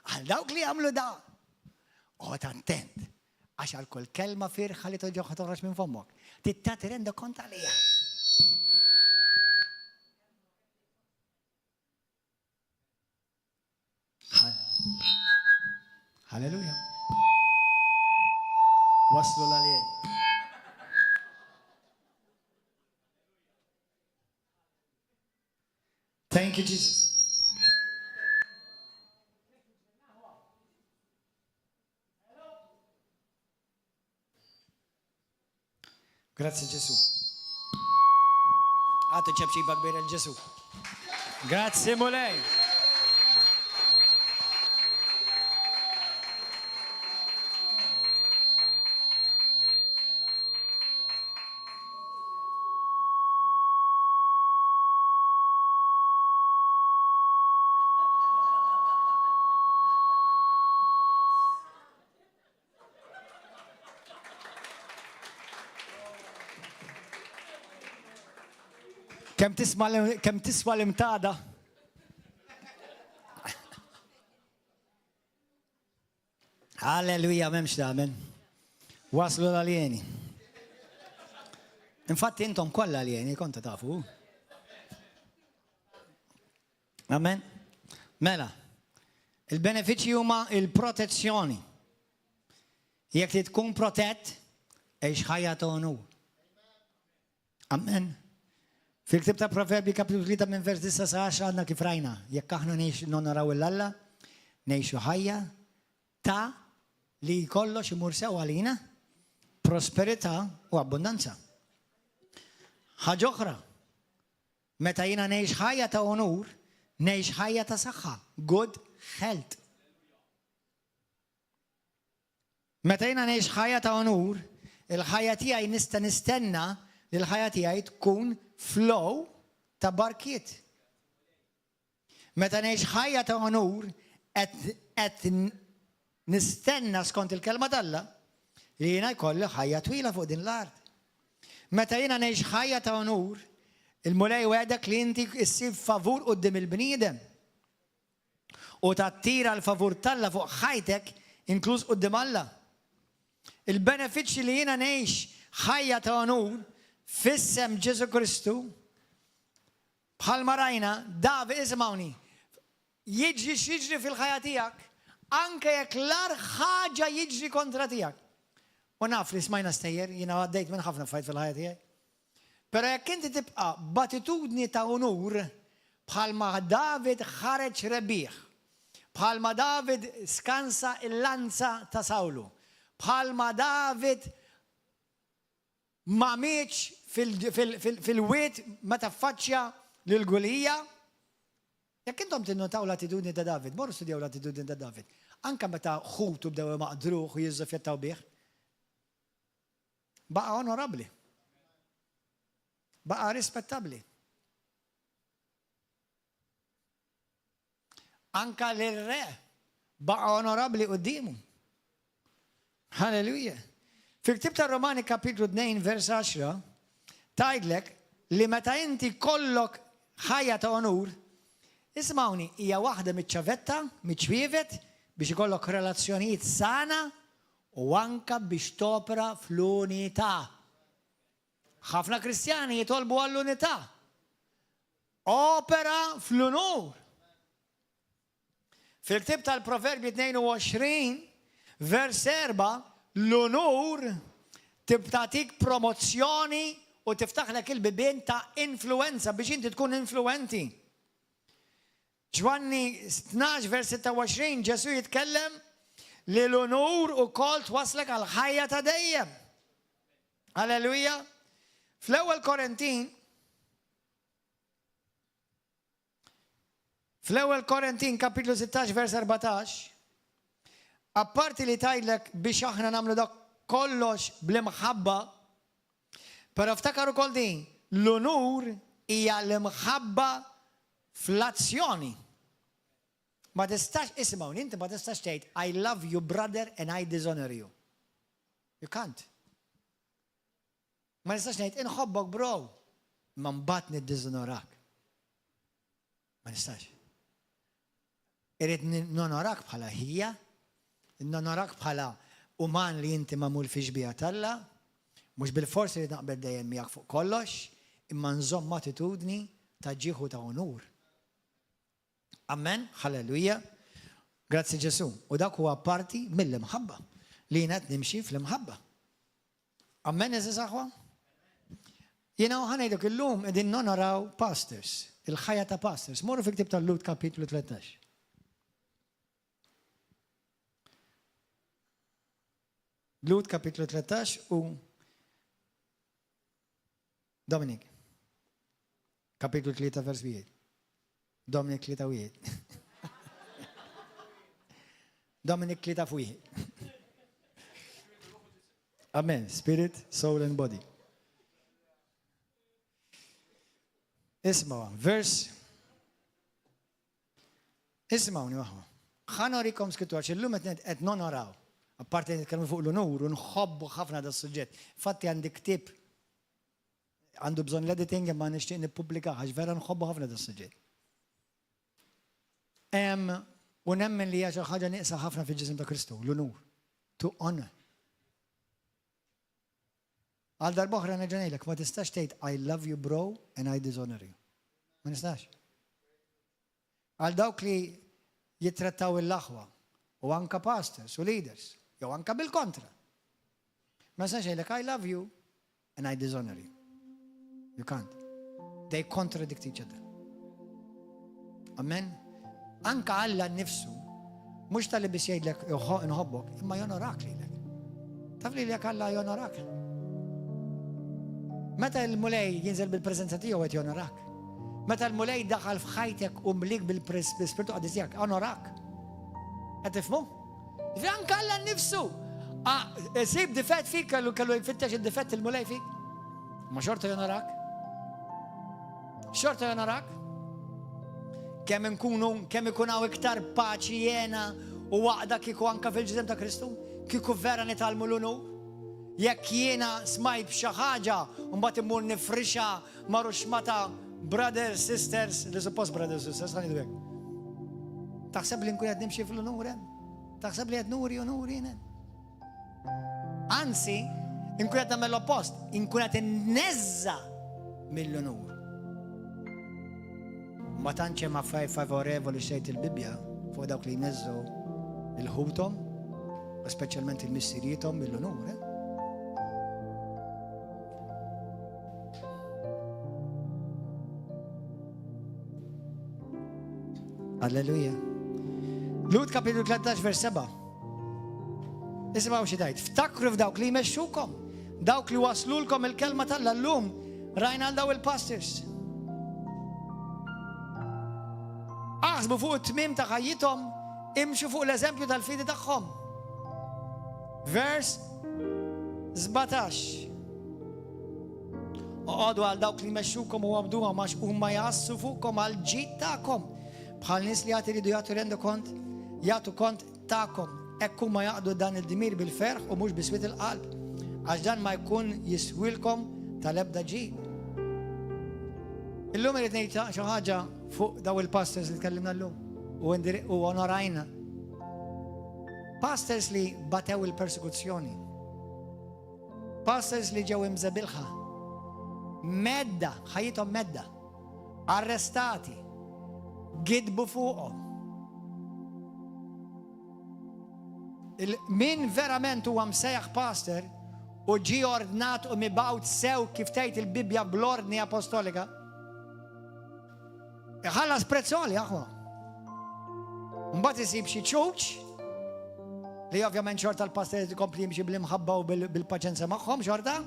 Għal dawk li għamlu da, għod attent, għax għal kull kelma firħa li toġoħ toħroġ minn fommok. Titta tirenda kont għalija. Halleluja. Waslu l-għalien. Thank you, Jesus. Grazie Gesù. Għatu ċebċi bakbir il-Gesù. Grazie mulej. Kem tiswa l-imtada? Halleluja, memx damen. Waslu l-alieni. Infatti intom kolla alieni, konta tafu. Amen. Mela, il-benefiċi huma il-protezzjoni. Jekk li tkun protett, eħx ħajja ta' onur. Amen. Fil-ktib ta' Proverbi kapitlu 3 minn vers 19 għandna kif rajna, jekk aħna nonoraw il-Alla, ngħixu ħajja ta' li kollox imur sew għalina, prosperità u abbondanza. Ħaġa oħra, meta jiena ngħix ħajja ta' onur, ngħix ħajja ta' saħħa, good health. Meta jiena ngħix ħajja ta' onur, il-ħajja tiegħi nista' nistenna li l-ħajja tiegħi tkun flow ta' barkiet. Meta ngħix ħajja ta' onur, qed nistenna skont il-kelma d'Alla li jiena jkolli ħajja twila fuq din l-art. Meta jiena ngħix ħajja ta' onur, il-mulej wedek li inti issib favur quddiem il-bniedem. U tattira l-favur t'Alla fuq ħajtek inkluż quddiem Alla. Il-benefiċċji li jiena ngħix ħajja ta' onur fissem Ġesu Kristu, bħalma rajna, Davi ismawni, jiġri fil-ħajja tiegħek, anke jekk l-ar ħaġa jiġri kontra tiegħek. U naf li smajna stejjer, jiena għaddejt minn ħafna fajt fil-ħajja tiegħek. Però jekk inti tibqa' b'attitudni ta' onur, bħalma David ħareġ rebbieħ, bħalma David skansa il-lanza ta' Sawlu, bħalma David ma mietx fil-wiet meta faċċja lil-Gulija. Jekk intom tinnotaw l-attitudni ta' David, morru studjaw l-attitudni ta' David. Anke meta ħutu bdew maqdruh u jiżżofjettaw bih. Baqa' onorabbli. Baqa' rispettabbli. Anke lir-re baqa' onorabbli qudiemu. Halleluja. Fil-ktib ta' Romani kapitlu 2 vers 10 tgħidlek li meta inti kollok ħajja ta' onur, ismawni, hija waħda miċ-ċavetta, miċ-ċwievet biex ikollok relazzjonijiet sana u anke biex topra fl-unità. Ħafna Kristjani jitolbu għall-unità. Opera fl-unur. Fil-ktib tal-Proverbi 22 vers 4 l-unur tibtatik promozzjoni u tiftaħlek il-bibien ta' influenza biex inti tkun influenti. Ġwanni 12 vers 26 Ġesu jitkellem li l-onur u kol twaslek għal ħajja ta' dejjem. Alleluja. Fl-ewwel Korintin kapitlu 16 vers 14 apparti li tajlek biex aħna namlu dak kollox bl-imħabba, pero ftakaru kol din, l-onur hija l-imħabba fl-azzjoni. Ma tistax ismaw, inti ma tistax tgħid I love you brother and I dishonor you. You can't. Ma tistax tgħid inħobbok bro, ma mbagħad niddiżonorak. Ma nistax. Irid nonorak bħala ħija, nonorak bħala uman li inti mamul fi ġbija talla, mhux bil-forsi li naqbel dejjem miegħek fuq kollox, imma nżomm attitudni ta' ġieħu ta' onur. Amen, halleluja. Grazzi Ġesu. U dak huwa parti mill-imħabba. Li qed nimxi fl-imħabba. Amen, eżis aħwa? Jiena ħanejdok illum qegħdin nonoraw pastors, il-ħajja ta' pastors. Morru fi ktieb tal-Lut kapitlu 13. Lut kapitlu 13 u Dominik. Kapitlu 3 vers 1. Dominik 3 u 1. Dominik 3 fu 1. Amen. Spirit, soul and body. Ismaw, verse. Ismawni waħwa. ħanorikom skrittu għax illum qed nonoraw. Apparti nitkellmu fuq l-onur u nħobbu ħafna da suġġett. Fatti għandi ktieb għandu bżonn l-editing imma nixtieq nippubblika għax vera nħobbu ħafna da suġġett. U nemmen li hija xi ħaġa nieqsa ħafna fil-ġisem ta' Kristu, l-onur. To honor. Għal darba oħra nerġa' ngħidlek ma tistax tgħid I love you bro and I dishonor you. Ma nistax. Għal dawk li jittrattaw il-laħwa u anka pastors u leaders, jew anka bil-kontra. Ma nistax ngħidlek I love you and I dishonor you. You can't. They contradict each other. Amen. Anka Alla nnifsu, mhux tal-li biex jgħidlek inħobbok, imma jonorak lilek. Taf li lek Alla jonorak. Meta l-mulej jinżel bil-preżenza tiegħu qed jonorak. Meta l-mulej daħal f'ħajtek u mlik bil-Spiritu Qadis tiegħek, onorak. Qed tifhmu? Anka Alla nnifsu. Sib difett fik kellu jfittex id-difett il-mulej fik. Ma xorta jonorak. Xorta jonorak. Kemm ikun hawn iktar paċi jiena u waqda kieku anka fil-ġisem ta' Kristu, kieku vera nitalmu l-onur. Jekk jiena smajt b'xi ħaġa u mbagħad immur nifrixa marux mata brothers, sisters, li suppost brothers, sisters, ħanidu hekk. Taħseb li nkun qed nimxi fil-onur hemm? Taħseb li qed nuri hemm? Anzi, nkun qed nagħmel l-oppost, nkun qed innezza mill-onur. Ma tantx hemm affarijiet favorevoli xejn il-Bibja fuq dawk li jneżżu il-ħutom, speċjalment il-missirietom mill-onur. Alleluja. Lut kapitlu 13 vers 7. Ismgħu xi tgħid. Ftakru f'dawk li jmexxukom, dawk li waslulkom il-kelma tal-Alla llum rajna għal daw il-pastors. Aħsbu fuq it-tmiem ta' ħajjithom, imxu fuq l-eżempju tal-fidi tagħhom. Vers 17. Oqgħodu għal dawk li jmexxukom u għabduhom għax huma jassu fuqkom għal ġid tagħkom. Bħal nies li jridu jagħtu rendu kont, jagħtu kont tagħkom. Hekk huma jaqdu dan id-dimir bil-ferħ u mhux biswiet il-qalb. Għax dan ma jkun jiswilkom tal-ebda ġid. Illum irid ngħid xi ħaġa fuq daw il-pastors li tkellimna llum u onorajna. Pastors li batew il-persekuzzjoni. Pastors li ġew imżebilħa. Medda, ħajjithom medda. Arrestati. Gidbu fuqhom. Min verament huwa msejjaħ pastor u ġie ordnat u mibgħut sew kif tgħid il-Bibja bl-ordni apostolika. Ħallas prezzoli aħwa. Mbagħad isib xi ċuċ li ovvjament xorta l-pastor ikompli jimxi bil-imħabba u bil-paċenza magħhom xorta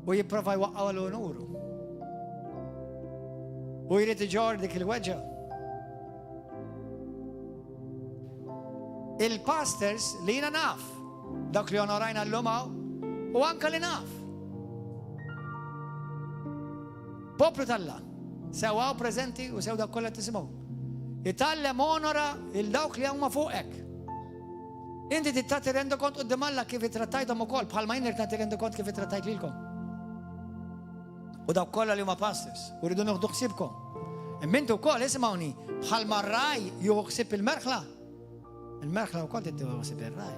u jipprova jwaqqgħu l-onuru. U jrid iġor dik il-weġġa. Il-pastors li jiena naf, dak li onorajna l-lumaw, u anka li naf. Poplu talla, sewaw prezenti u sew dak kollha tisimgħu. Itallem onora il-dawk li huma fuqek. Inti tittati rendu kont qudiem Alla kif itrattajthom ukoll bħalma jien irtati rendu kont kif itrattajt lilkom. U dawk kollha li huma pastors, u rridu nieħdu ħsiebkom. Imma intu wkoll ismgħuni bħalma r-raj jieħu ħsieb il-merħla. Il-merħla wkoll tittieħu ħsieb ir-raj.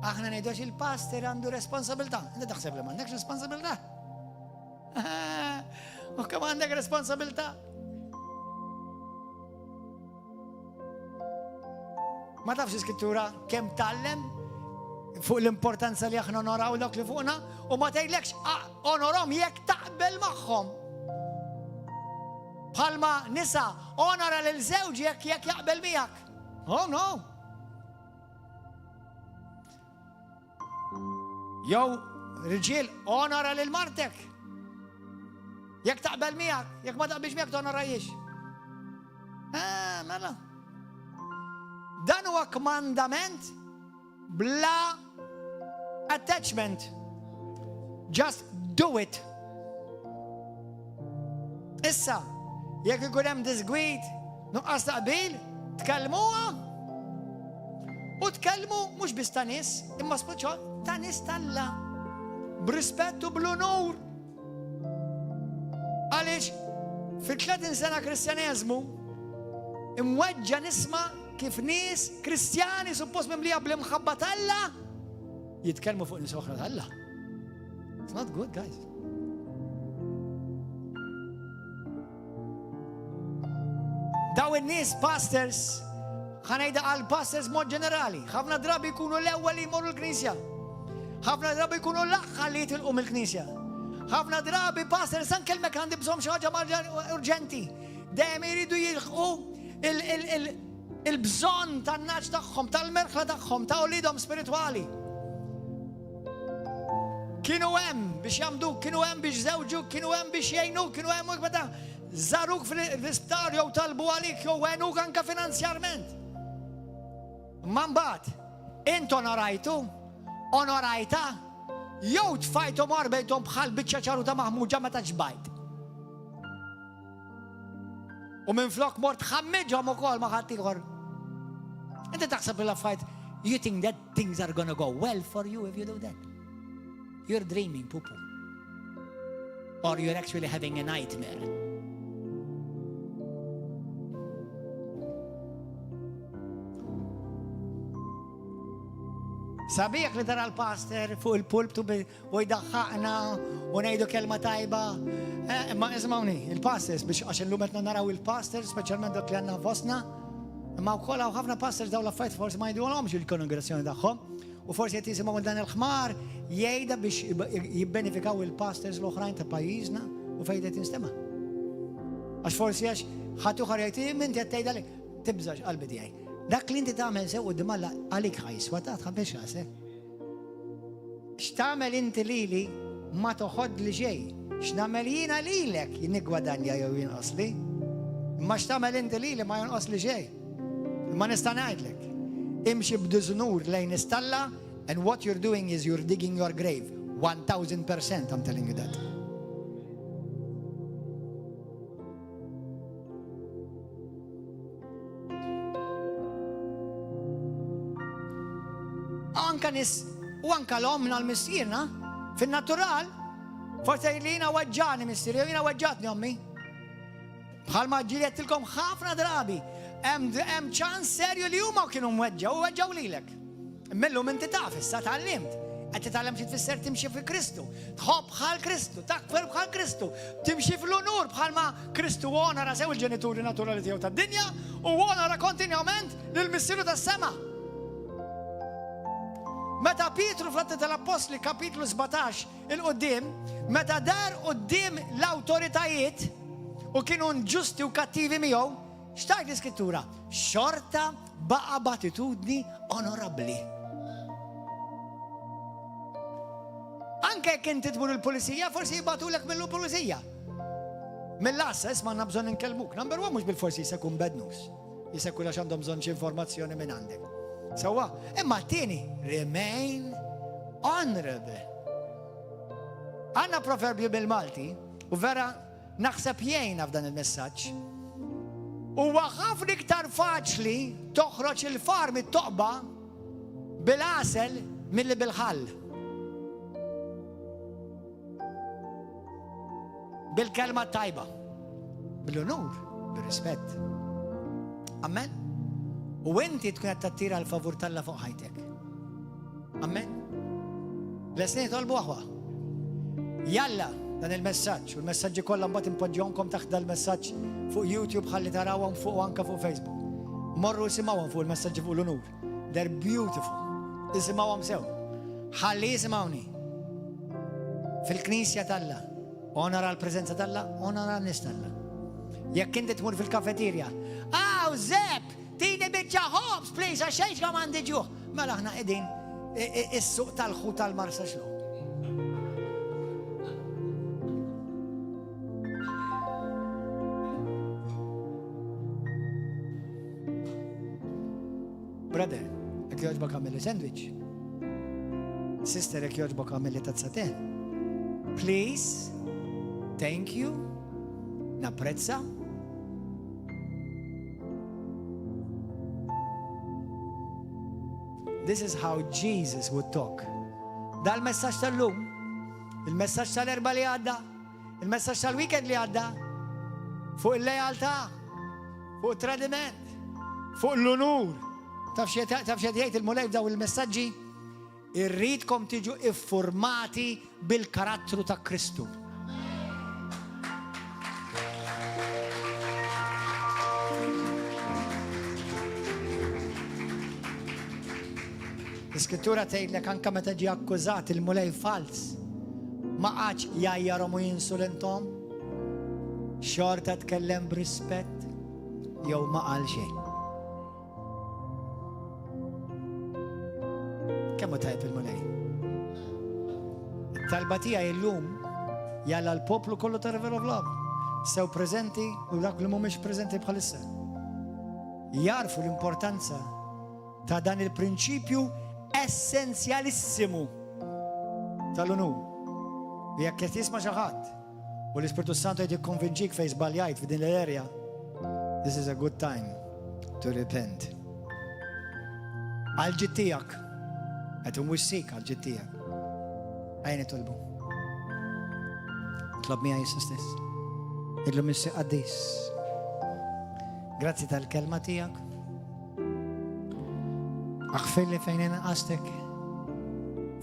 Aħna ngħidux il-pastor għandu responsabilità. Inti taħseb li m'għandekx responsabilità? U kemm għandek responsabilità? Ma tafx iskrittura kemm tallem fuq l-importanza li aħna onoraw dak li fuqna u ma tgħidlekx onorhom jekk taqbel magħhom. Bħalma nisa onora lil żewġ jekk jaqbel miegħek. Oh no. Jew riġiel onora lil martek. Jekk taqbel miegħek, jekk ma taqbilx miegħek tonorajiex. Mela. Dan huwa kmandament bla attachment. Just do it. Issa, jekk ikun hemm disgwid, nuqqas taqbil, tkellmuha. U tkellmu mhux biss ta' nies, imma speċjal ta' nies talla. B'rispett u bl-onur. Għaliex fil-30 sena Kristjaneżmu imweġġa nisma' kif nies Kristjani suppost mimlija bl-imħabba talla jitkellmu fuq nies oħra talla. It's not good, guys. Daw in-nies pastors, ħanejda għal pastors mod ġenerali, ħafna drabi jkunu l-ewwel li jmorru l-Knisja. ħafna drabi jkunu l-aħħar li jitilqu mill-Knisja. ħafna drabi pastors ankelmek għandi bżonn xi ħaġa urġenti. Dejjem iridu jilħqu il-bżonn tan-naġ tagħhom, tal-merħla tagħhom, ta' ulidhom spiritwali. Kienu hemm biex jagħmduk, kienu hemm biex żewġuk, kienu hemm biex jgħinuk, kienu hemm meta żaruk fl-isptar jew talbu għalik jew għenuk anke finanzjarment. Ma mbagħad int onorajta, jew tfajthom orbejthom bħal biċċa ċaruta maħmuġa meta ġbajt. U minn flok mort ħammiġhom ukoll ma' ħadd ieħor. Inti taħseb il-affarijiet, you think that things are gonna go well for you if you do that? You're dreaming, pupu. Or you're actually having a nightmare. Sabiħ li tara l-pastor fuq il-pulptu u jdaħħaqna u ngħidu kelma tajba. Ma ismawni, il-pastors biex għax illum qed naraw il-pastors, speċjalment dak li għandna fostna, imma wkoll hawn ħafna pastors dawn l-affarijiet forsi ma jgħidulhomx il-kongressjoni tagħhom u forsi qed jisimgħu dan il-ħmar jgħidha biex jibbenefikaw il-pastors l-oħrajn ta' pajjiżna u fejn qed jinstema'. Għax forsi għax ħadd ieħor jgħid inti qed tgħidalek tibżax qalbi tiegħi. Dak li inti tagħmel sew quddiem Alla għalik ħajswa ta' tħabbix rasek. X'tagħmel inti lili ma toħod li xejn. X'nagħmel jiena lilek nigwadanja jew jinqosli. Imma x'tagħmel inti lili ma jonqos li xejn. Imma nista' ngħidlek. Imxi b'diżnur lejn istalla and what you're doing is you're digging your grave. 1000% I'm telling you that. Anka nis u anka l-omna l-missirna fin-natural forse li jina waġġani missir, jew jina waġġatni ommi. Bħalma ġilettilkom ħafna drabi hemm ċans serju li huma kienu mweġġaw u weġġaw lilek. Millum inti taf issa tgħallimt. Qed titgħallem xi tfisser timxi fi Kristu, tħobb bħal Kristu, takber bħal Kristu, timxi fl-unur bħalma Kristu onora sew il-ġenituri naturali tiegħu tad-dinja u onora kontinjament lill-missieru tas-sema. Meta Pietru fl-Atti tal-Apostli kapitlu 17 il-qoddim, meta dar qoddim l-awtoritajiet u kienu ġusti u kattivi miegħu, x'tajt l-Iskrittura? Xorta baqa' b'attitudni onorabbli. Anke jekk inti tmur il-pulizija, forsi jibatulek mill-pulizija. Mill-assa, isma' għandna bżonn inkellmuk. Number one mhux bil-forsi jsekun bad news. Jsekun għax għandhom bżonn xi informazzjoni minn għandek. Sewwa, imma t-tieni, remain honorable. Għandna proverbju bil-Malti, u vera naħseb jgħinna f'dan il-messaġġ. Huwa ħafna iktar faċli toħroġ il-farm it-toqba bil-għasel milli bil-ħall. Bil-kelma tajba, bil-onur, bil-rispett. Amen? U inti tkun qed tattira l-favur tal-la fuq ħajtek. Amen? Lesni tolbu aħwa. Jalla dan il-messaġġ, u l-messaġġi kollha mbagħad impoġġjonkom taħt dal-messaġġ fuq YouTube ħalli tarawhom fuq anke fuq Facebook. Morru isimgħuhom fuq il-messaġġi fuq l-onur. They're beautiful. Isimgħuhom sew. Ħalli jisimgħuni. Fil-Knisja tal-la. Onora l-preżenza tal-la, onora n-nies tal-la. Jekk inti tmur fil-kafeterja, Zepp, tini biċċa hops, please, għaxejx għam għandi ġuħ. Mela aħna qegħdin is-suq tal-ħut tal-marsa xlu. Brother, jekk jogħġbok għamilli sandwich. Sister, jekk jogħġbok għamilli tazzate. Please, thank you, napprezza. This is how Jesus would talk. Da l-messaġġ tal-lum, il-messaġġ tal-erba li għadda, il-messaġġ tal-weekend li għadda, fuq il-lejaltà, fuq il-tradiment, fuq l-onur. Taf xed jgħid il-mulej daw il-messaġġi? Irridkom tiġu iffurmati bil-karattru ta' Kristu. L-Iskrittura tgħidlek anke meta ġie akkużat il-mulej fals, ma qatx jgħajjarhom u jinsulenthom, xorta tkellem b'rispett jew ma qal xejn. Kemm hu tajb il-mulej? It-talba tiegħi llum jalla l-poplu kollu ta' River of Love sew preżenti u dak li mhumiex preżenti bħalissa. Jarfu l-importanza ta' dan il-prinċipju essenzjalissimu tal-onur. Jekk qed jisma' xi ħadd u l-Ispiritu Santu qed jikkonvinċik fejn żbaljajt f'din l-area, this is a good time to repent. Għal-ġid tiegħek qed imwissik għal-ġid tiegħek. Għajni tolbu. Tlob miegħi issa stess. Illum issi qaddis. Grazzi tal-kelma tiegħek. Aħfilli fejn inqastek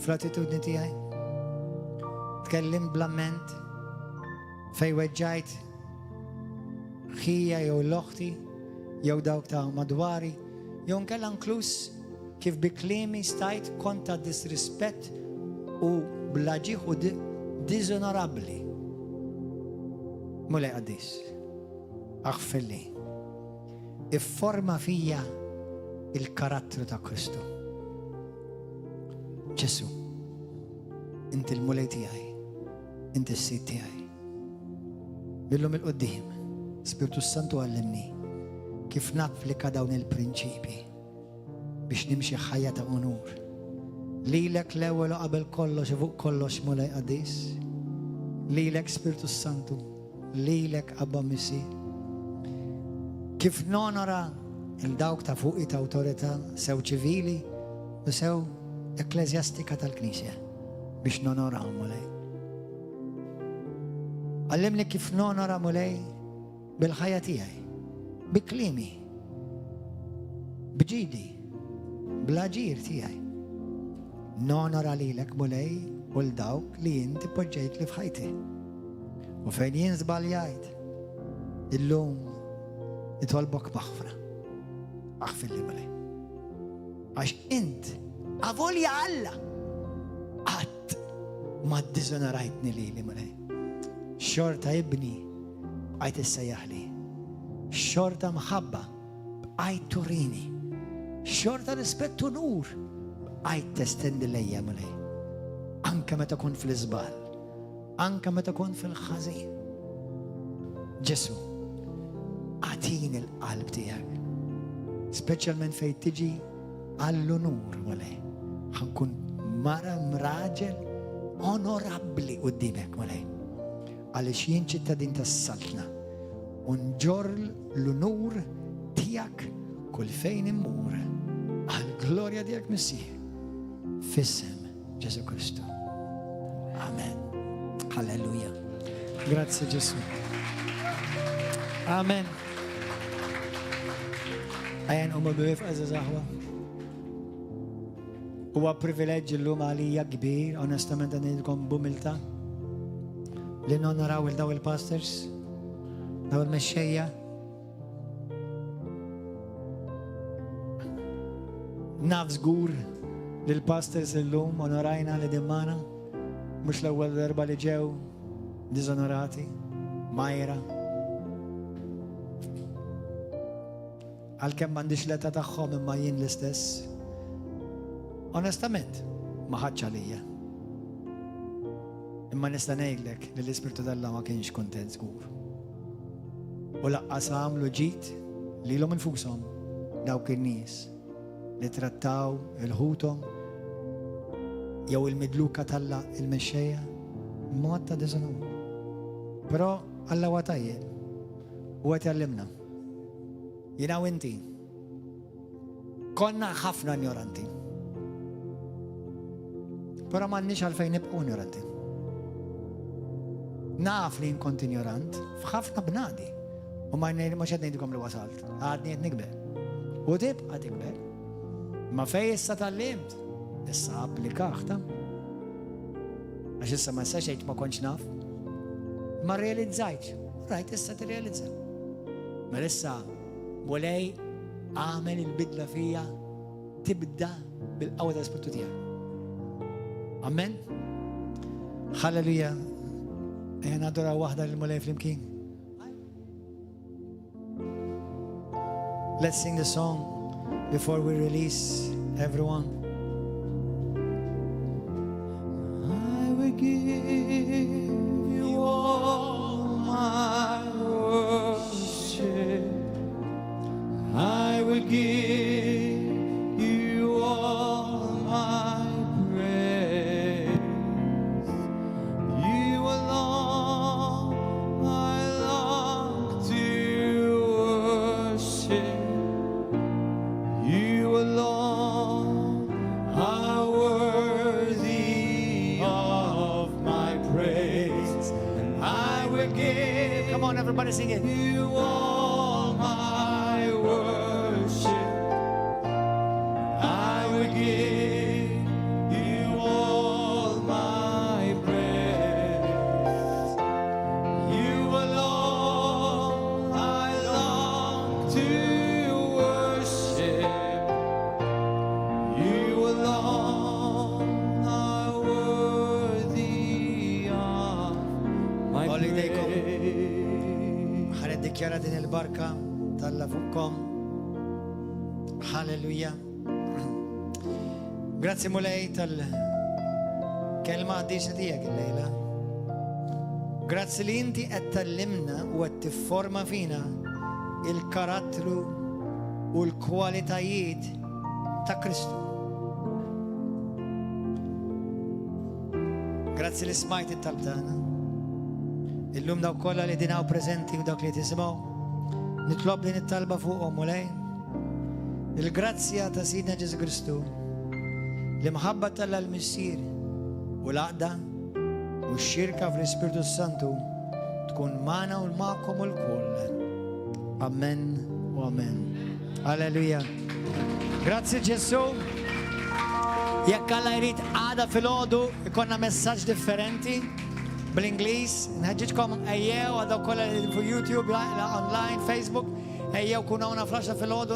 fl-attitudni tiegħi. Tkellim bl-amment fejn weġġajt ħija jew l-oħti jew dawk ta' madwari jew nkella inkluż kif bi kliemi stajt konta disrispett u blaġiħ u disonorabbli. Mulej qaddis. Aħfilli. Ifforma fija il-karattru ta' Kristu. Ġesu, inti l-mulej tiegħi, inti s-sid tiegħi. Billum il-qoddim, Spiritu Santu għallimni kif napplika dawn il-prinċipi biex nimxi ħajja ta' onur. Lilek l-ewwel qabel kollox fuq kollox mulej qaddis. Lilek Spiritu Santu, lilek Abba Missi. Kif nonora il-dawk ta' fuqi ta' awtorità sew ċivili u sew ekklezjastika tal-Knisja biex nonora mulej. Għallimni kif nonora mulej bil-ħajja tiegħi, bi klimi, bġidi, bl-aġir tiegħi. Nonora lilek mulej u l-dawk li inti poġġejt li f'ħajti. U fejn jien żbaljajt, illum nitolbok maħfra. Aħfilli mulej. Għax int Avolja Alla għat ma d-dizonorajtni li mulej. Xorta ibni għajt issejjaħli. Xorta mħabba għajt turini. Xorta rispettu nur għajt testendi lejja mulej. Anka meta kun fil-izbal. Anka meta kun fil-ħazin. Ġesu, għatin il-qalb tijak. Specialment fej tiġi għall-unur mulej. ħankun mara mraġel onorabli qudiemek mulej. Għaliex jien ċittadin tas-saltna. Unġor l-unur tijak kull fejn immur. Għal-glorja tijak Missih. Fissem Ġesu Kristu. Amen. Halleluja. Grazie Ġesu. Amen. Għajan bivif għazazahwa. Huwa privileġġ l-lum għalija kbir, onestament għanilkom bumilta, li nonaraw il-daw il-pastors, daw il-mexxejja. Naf żgur li l-pastors il-lum onorajna li dimmana, mux l-ewwel darba li ġew dizonorati, Majra. Għal-kem m'għandix l-età tagħhom imma jien l-istess. Onestament, ma ħadx għalija. Imma nista' ngħidlek li l-Ispirtu tal-Alla ma kienx kuntent żgur. U laqqas għamlu ġid lilhom infushom dawk in-nies li trattaw il-ħutom jew il-midluka Alla il-mexxejja mod ta' diżonur. Però Alla huwa tajjeb u qed jgħallimna. Jiena u inti konna ħafna ignoranti. Però m'għandniex għalfejn nibqgħu ignoranti. Naf li nkont ignorant f'ħafna bnadi. U ma mhux qed ngħidilkom li wasalt. Għadni qed nikber. U tibqa' tikber. Ma fejn issa tallimt, issa applikaħta. Għax issa ma issa xejn ma kontx naf. Ma rrealizzajtx. Rajt issa tirrealizza. Ma issa Mulej għamel il-bidla fija tibda bil-qawwa tal-Ispirtu tiegħek. Amen. Halleluja. Ejja nadora waħda lil Mulej flimkien. Let's sing the song before we release everyone. I will give you all my worship. I will give you all my praise. You alone I long to worship. You alone are worthy of my praise. And I will give. Come on, everybody sing it. You all my worship. I will give you all my praise. You alone I long to worship. You alone are worthy of my praise. Ħared dikjara din il-barka Alla fuqkom. Halleluja. Grazie Mulej tal-kelma għaddisa tijak il-lejla. Grazie li inti qed tallimna u qed tifforma fina il-karattru u l-kwalitajiet ta' Kristu. Grazie li smajt it-talb tagħna. Illum daw kollha li dinaw preżenti u dawk li tisimgħu. Nitlob din it-talba fuqhom Mulej. Il-grazzja ta' Sidna Ġesu Kristu, l-imħabba tal-Missier u l-għaqda u x-xirka fl-Ispirtu Santu tkun magħna u magħkom u l-kull. Amen u amen. Alleluja. Grazzi Ġesu. Jekk Alla jrid għada fil-ħodu ikonna messaġġ differenti bl-Ingliż, nħeġġitkom ejjew għadaw kollha fuq YouTube, online, Facebook, ejjew kun hawn flaxa fil-ħodu